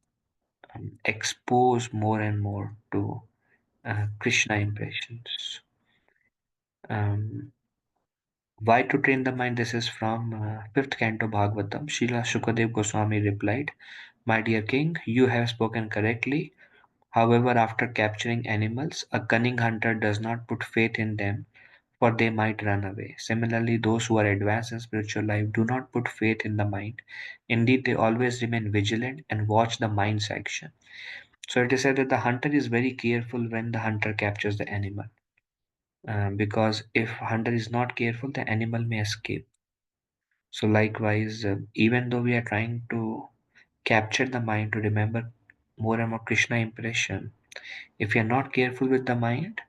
expose more and more to Krishna impressions. Um, why to train the mind? This is from fifth canto Bhagavatam. Srila Shukadev Goswami replied, "My dear king, you have spoken correctly. However, after capturing animals, a cunning hunter does not put faith in them, for they might run away. Similarly, those who are advanced in spiritual life do not put faith in the mind. Indeed, they always remain vigilant and watch the mind's action." So it is said that the hunter is very careful when the hunter captures the animal, because if hunter is not careful, the animal may escape. So likewise, even though we are trying to capture the mind to remember more and more Krishna impression, if you're not careful with the mind,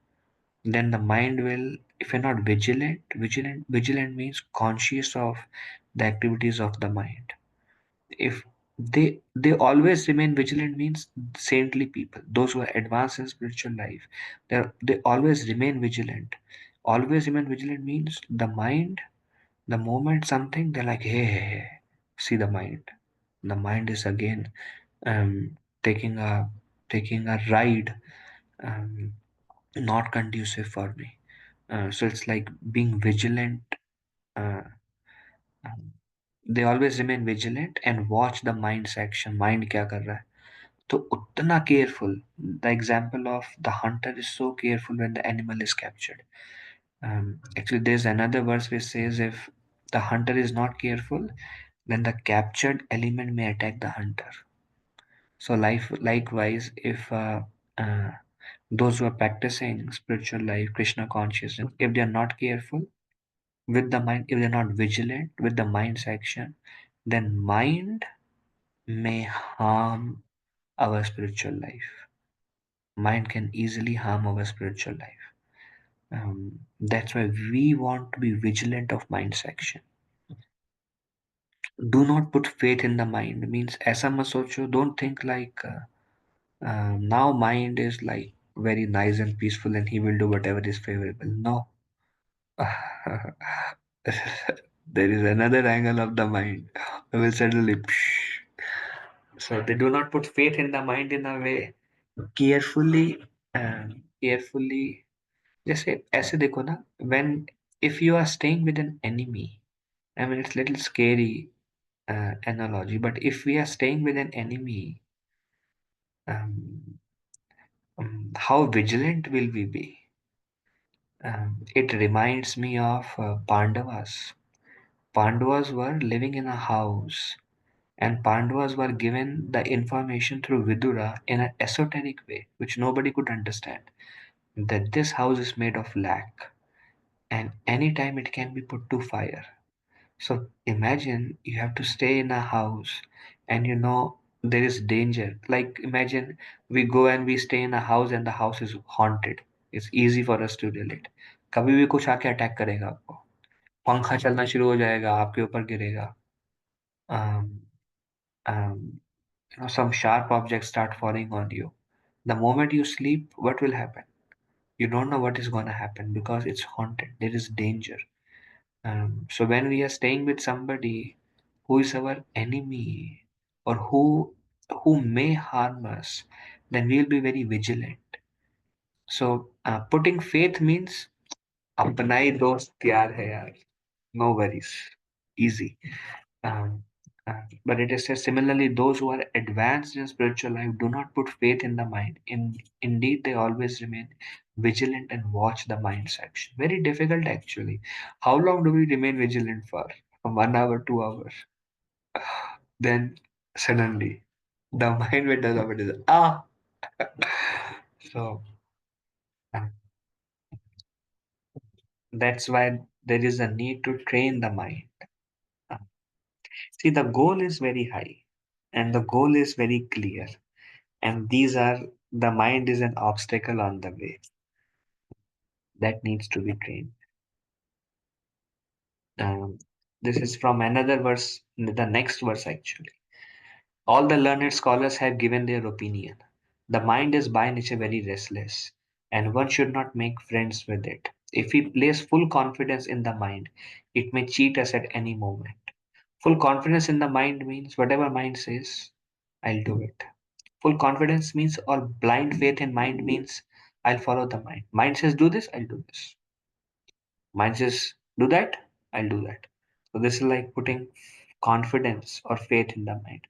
then the mind will, if you're not vigilant means conscious of the activities of the mind. If they always remain vigilant means saintly people, those who are advanced in spiritual life, they always remain vigilant. Always remain vigilant means the mind, the moment something, they're like, hey, hey, hey, see the mind is again taking a ride, um, not conducive for me. So it's like being vigilant. Uh, um, they always remain vigilant and watch the mind's action. Mind क्या कर रहा है? तो उतना careful. The example of the hunter is so careful when the animal is captured. Actually, there's another verse which says if the hunter is not careful, then the captured element may attack the hunter. So, likewise, if uh, those who are practicing spiritual life, Krishna consciousness, if they are not careful with the mind, if they're not vigilant with the mind's action, then mind may harm our spiritual life. Mind can easily harm our spiritual life. That's why we want to be vigilant of mind's action. Do not put faith in the mind. Means ऐसा मत सोचो. Don't think like now mind is like very nice and peaceful and he will do whatever is favorable. No. There is another angle of the mind. I will suddenly. So they do not put faith in the mind in a way. Carefully, carefully. जैसे ऐसे देखो ना, when if you are staying with an enemy, I mean it's little scary analogy, but if we are staying with an enemy, um, how vigilant will we be? It reminds me of Pandavas. Pandavas were living in a house, and Pandavas were given the information through Vidura in an esoteric way, which nobody could understand. That this house is made of lac, and anytime it can be put to fire. So imagine you have to stay in a house, and there is danger. Like imagine we go and we stay in a house and the house is haunted. It's easy for us to relate. कभी भी कुछ आके attack करेगा आपको, पंखा चलना शुरू हो जाएगा, आपके ऊपर गिरेगा. um, some sharp objects start falling on you. The moment you sleep, what will happen? You don't know what is going to happen because it's haunted. There is danger. So when we are staying with somebody who is our enemy or who may harm us, then we'll be very vigilant. So putting faith means अपना ही दोस्त प्यार है यार. No worries. Easy. Um, but it is said similarly, those who are advanced in spiritual life do not put faith in the mind. Indeed, they always remain vigilant and watch the mind's action. Very difficult, actually. How long do we remain vigilant for? 1 hour, 2 hours. Then suddenly, the mind will develop it is so uh, that's why there is a need to train the mind. Uh, See, the goal is very high, and the goal is very clear. And these are the mind is an obstacle on the way that needs to be trained. Um, this is from another verse, the next verse actually. All the learned scholars have given their opinion. The mind is by nature very restless, and one should not make friends with it. If we place full confidence in the mind, it may cheat us at any moment. Full confidence in the mind means whatever mind says, I'll do it. Full confidence means, or blind faith in mind means, I'll follow the mind. Mind says do this, I'll do this. Mind says do that, I'll do that. So this is like putting confidence or faith in the mind.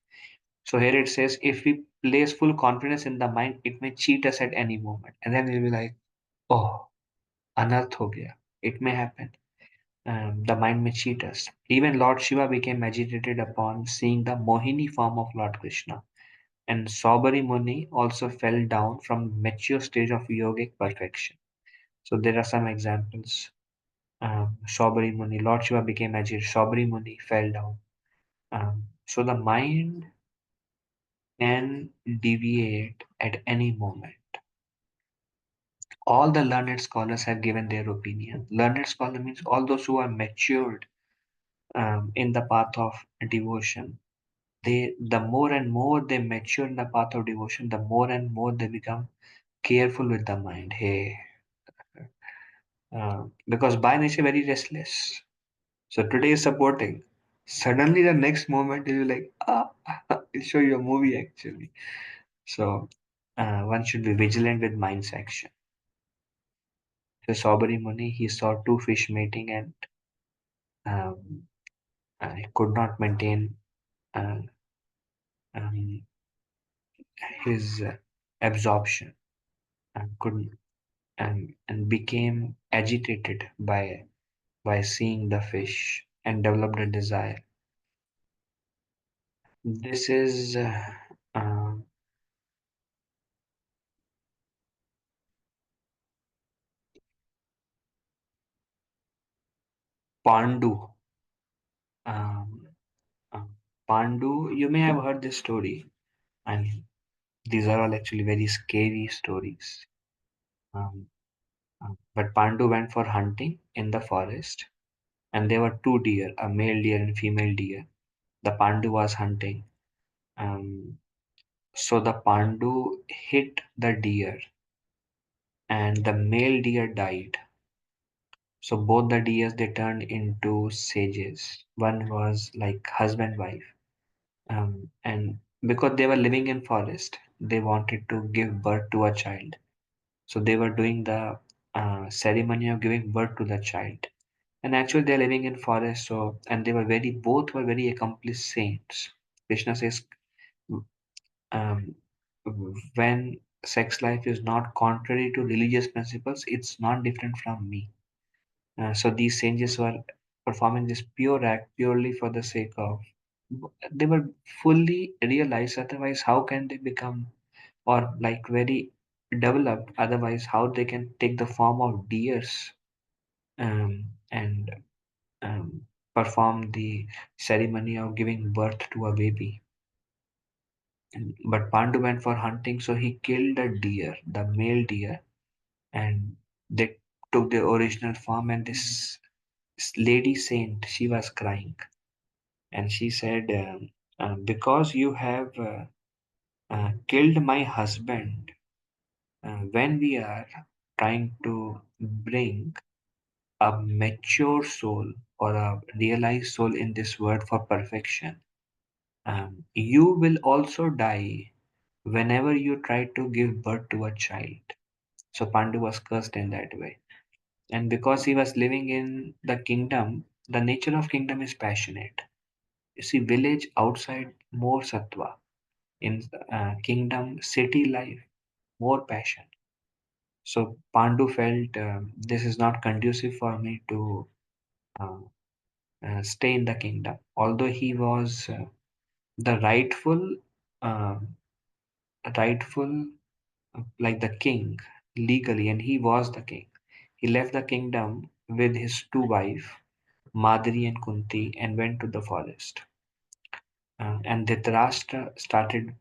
So here it says, if we place full confidence in the mind, it may cheat us at any moment. And then we'll be like, oh, anarth ho gaya. It may happen. The mind may cheat us. Even Lord Shiva became agitated upon seeing the Mohini form of Lord Krishna. And Saubhari Muni also fell down from mature stage of yogic perfection. So there are some examples. Saubhari Muni, Lord Shiva became agitated. Saubhari Muni fell down. So the mind can deviate at any moment. All the learned scholars have given their opinion. Learned scholar means all those who are matured in the path of devotion. The more and more they mature in the path of devotion, the more and more they become careful with the mind. Hey, because by nature very restless. So today is supporting. Suddenly the next moment you'll be like, I'll show you a movie actually. So one should be vigilant with mind's action. So Saubhari Muni, he saw two fish mating and um, he could not maintain uh, um, his absorption and couldn't and became agitated by seeing the fish and developed a desire. This is uh, Pandu. Um, uh, Pandu, you may have heard this story, and these are all actually very scary stories. Um, but Pandu went for hunting in the forest, and there were two deer, a male deer and female deer. The Pandu was hunting. Um, so the Pandu hit the deer, and the male deer died. So both the deers they turned into sages. One was like husband wife, and because they were living in forest, they wanted to give birth to a child. So they were doing the ceremony of giving birth to the child. And actually, they're living in forest. So and they were very both were very accomplished saints. Krishna says, um, when sex life is not contrary to religious principles, it's not different from me. So these sages were performing this pure act purely for the sake of. They were fully realized. Otherwise, how can they become or like very developed? Otherwise, how they can take the form of deers and um, perform the ceremony of giving birth to a baby. But Pandu went for hunting, so he killed a deer, the male deer, and they took the original form. And this lady saint, she was crying, and she said, "Because you have killed my husband, when we are trying to bring a mature soul or a realized soul in this world for perfection, you will also die whenever you try to give birth to a child." So Pandu was cursed in that way. And because he was living in the kingdom, the nature of kingdom is passionate. You see, village outside, more sattva. In kingdom, city life, more passion. So Pandu felt this is not conducive for me to uh, stay in the kingdom. Although he was the uh, rightful, like the king legally, and he was the king. He left the kingdom with his two wives, Madri and Kunti, and went to the forest. And Dhritarashtra started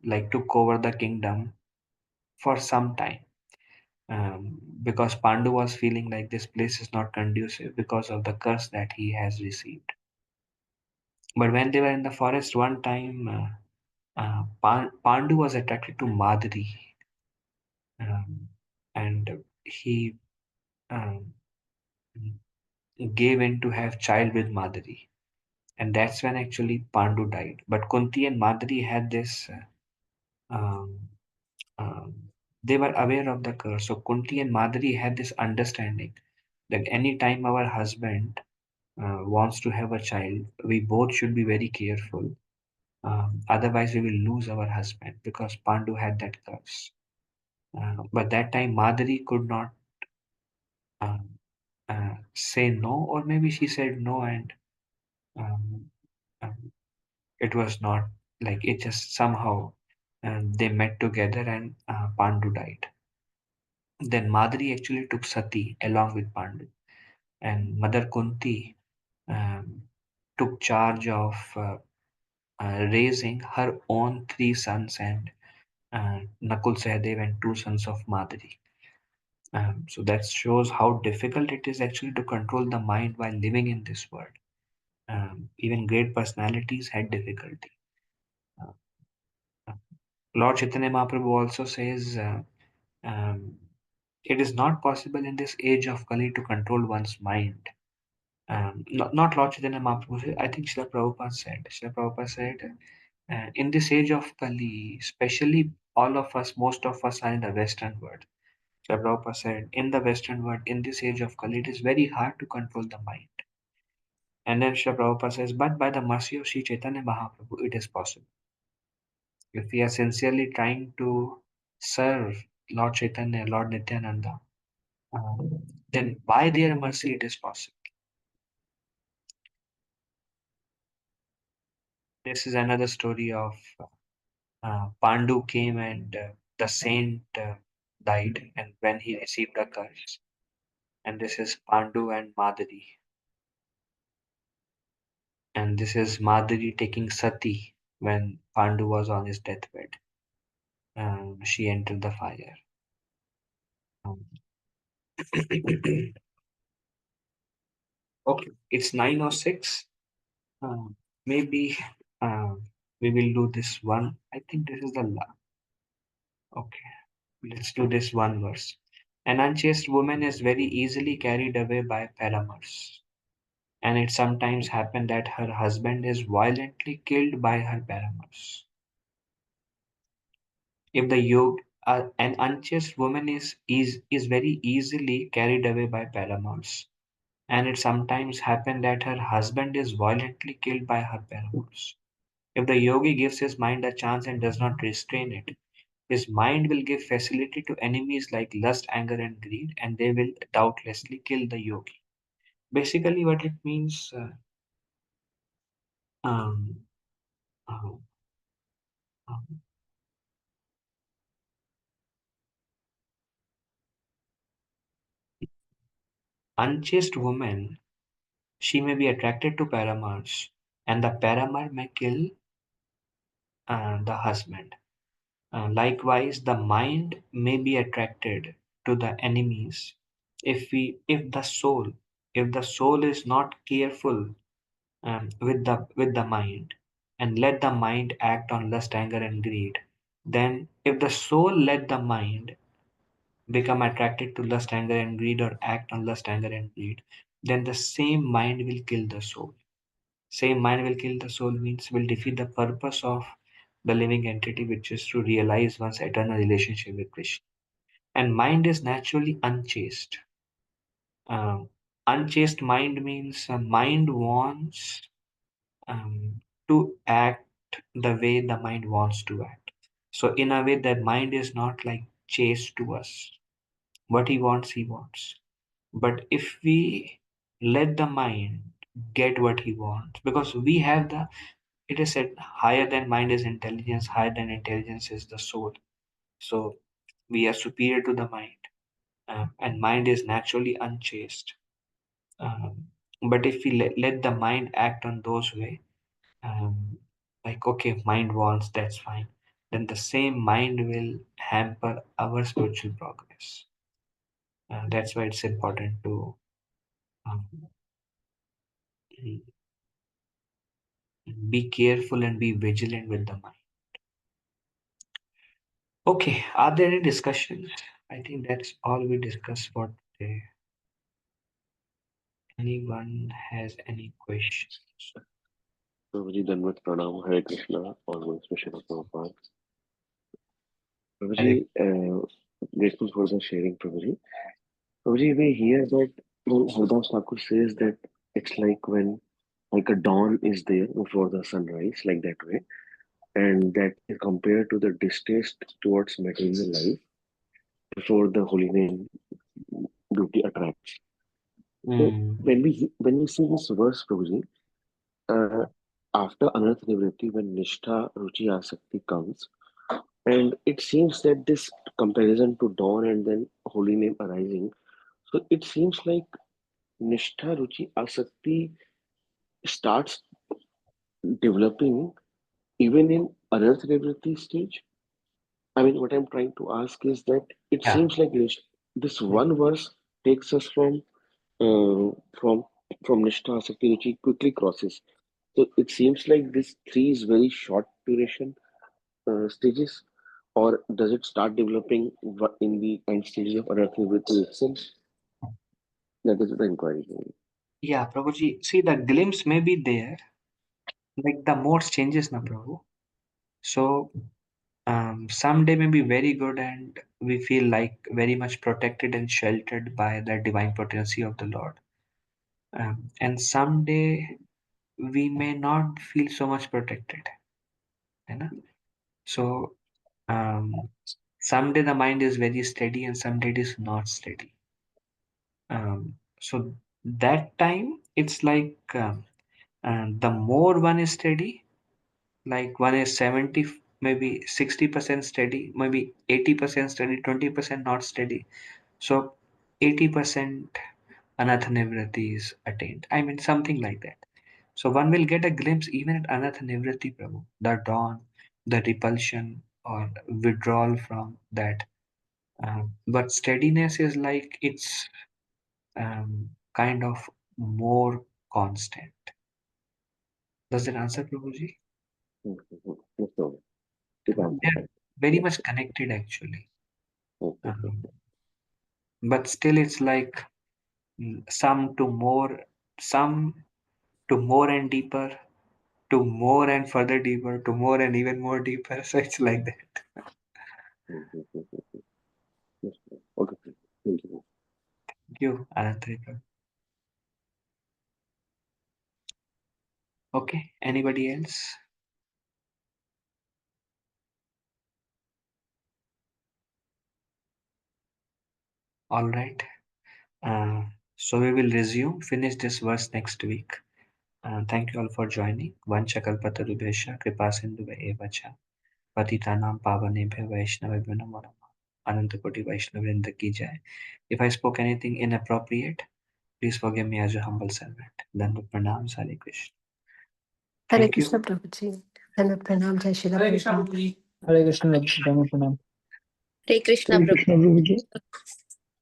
like took over the kingdom for some time, because Pandu was feeling like this place is not conducive because of the curse that he has received. But when they were in the forest one time, Pandu was attracted to Madri, um, and he um, gave in to have child with Madri. And that's when actually Pandu died. But Kunti and Madri had this, um, um, they were aware of the curse. So Kunti and Madri had this understanding that any time our husband wants to have a child, we both should be very careful. Otherwise, we will lose our husband because Pandu had that curse. But that time, Madri could not um, say no, or maybe she said no, and um, um, it was not like it just somehow they met together, and Pandu died. Then Madri actually took Sati along with Pandu, and Mother Kunti um, took charge of raising her own three sons and Nakul, Sahadev, and two sons of Madri. So that shows how difficult it is actually to control the mind while living in this world. Even great personalities had difficulty. Uh, uh, Lord Chaitanya Mahaprabhu also says um, it is not possible in this age of Kali to control one's mind. Not Lord Chaitanya Mahaprabhu, I think Srila Prabhupada said, in this age of Kali, especially all of us, most of us are in the Western world. Srila Prabhupada said, in the Western world, in this age of Kali, it is very hard to control the mind. And then Srila Prabhupada says, but by the mercy of Sri Chaitanya Mahaprabhu, it is possible. If we are sincerely trying to serve Lord Chaitanya, Lord Nityananda, then by their mercy, it is possible. This is another story of Pandu came and the saint died, and when he received a curse. And this is Pandu and Madhuri. And this is Madhuri taking Sati when Pandu was on his deathbed. She entered the fire. Um, okay, it's 9:06. Maybe uh, we will do this one. I think this is the last. Okay, let's do this one verse. An unchaste woman is very easily carried away by paramours, and it sometimes happens that her husband is violently killed by her paramours. If the an unchaste woman is very easily carried away by paramours, and it sometimes happens that her husband is violently killed by her paramours. If the yogi gives his mind a chance and does not restrain it, his mind will give facility to enemies like lust, anger, and greed, and they will doubtlessly kill the yogi. Basically, what it means, um, uh, um, unchaste woman, she may be attracted to paramours, and the paramour may kill the husband. Likewise, the mind may be attracted to the enemies if the soul is not careful with the mind and let the mind act on lust, anger, and greed. Then, if the soul let the mind become attracted to lust, anger, and greed, or act on lust, anger, and greed, then the same mind will kill the soul. Same mind will kill the soul means will defeat the purpose of the living entity, which is to realize one's eternal relationship with Krishna. And mind is naturally unchaste. Um, Unchaste mind means a mind wants to act the way the mind wants to act. So, in a way, that mind is not like chaste to us. What he wants, he wants. But if we let the mind get what he wants, because we have the, it is said, higher than mind is intelligence, higher than intelligence is the soul. So we are superior to the mind, and mind is naturally unchaste. Um, but if we let the mind act on those way, um, like okay, mind wants, that's fine. Then the same mind will hamper our spiritual progress. That's why it's important to um, be careful and be vigilant with the mind. Okay, are there any discussions? I think that's all we discussed for today. Anyone has any questions? Prabhuji, Danvat Pranam, Hare Krishna, always Vishnu Prabhupada. Hare- Prabhuji, grateful for the sharing, Prabhuji. Prabhuji, we hear that when Hardas Thakur says that it's like when like a dawn is there before the sunrise, like that way, and that is compared to the distaste towards material life before the holy name beauty attracts. So Mm, when we see this verse, Prabhuji, uh, after Anartha Nivritti, when Nishtha Ruchi Asakti comes, and it seems that this comparison to dawn and then holy name arising, so it seems like Nishtha Ruchi Asakti starts developing even in Anartha Nivritti stage. I mean, what I'm trying to ask is that it yeah. seems like this one verse takes us uh, from from Nishtha Asakti Ruchi quickly crosses. So it seems like this three is very short duration stages, or does it start developing in the end stages of Anartha itself? That is the inquiry. Yeah, Prabhuji. See, the glimpse may be there, like the modes changes na Prabhu. So someday may be very good and we feel like very much protected and sheltered by the divine potency of the Lord. And someday we may not feel so much protected. You know? So um, someday the mind is very steady and someday it is not steady. So that time it's like the more one is steady, like one is 70, maybe 60% steady, maybe 80% steady, 20% not steady. So 80% anatha is attained. I mean, something like that. So one will get a glimpse even at anatha Prabhu, the dawn, the repulsion or withdrawal from that. But steadiness is like it's kind of more constant. Does that answer, Prabhuji? Mhm. Yes, no, it answers They're that. very Yes. much connected actually. Um, Mhm. but still, it's like some to more, some to more and deeper, to more and further deeper, to more and even more deeper. So it's like that. Mhm. Yes. Okay. Thank you. Thank you, Anantrika. Okay, anybody else? All right. Uh, so we will resume, finish this verse next week. Thank you all for joining. Vanchakalpatarubhesha kripa sindhu eva cha patitanam pavanebhyo vaishnavebhyo namo namah. Anantakoti Vaishnavendra ki jai. If I spoke anything inappropriate, please forgive me as your humble servant. Dandavat pranam, Hare Krishna. Hare Thank you. Krishna Prabhuji. Dhanwad Pranam, Jai Shri Hare Krishna, Prabhupada. Prabhuji. Hare Krishna, Dhamma Pranam. Hare Krishna, Hare Prabhu. Krishna, Prabhuji.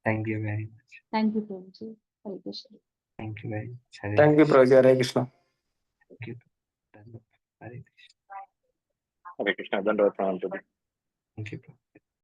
Thank you very much. Thank you, Prabhuji. Hare Krishna. Thank you very much. Hare Thank you, Krishna. Prabhuji. Hare Krishna. Thank you. Hare Krishna. Hare Krishna, Dandavad Pranam. Thank you.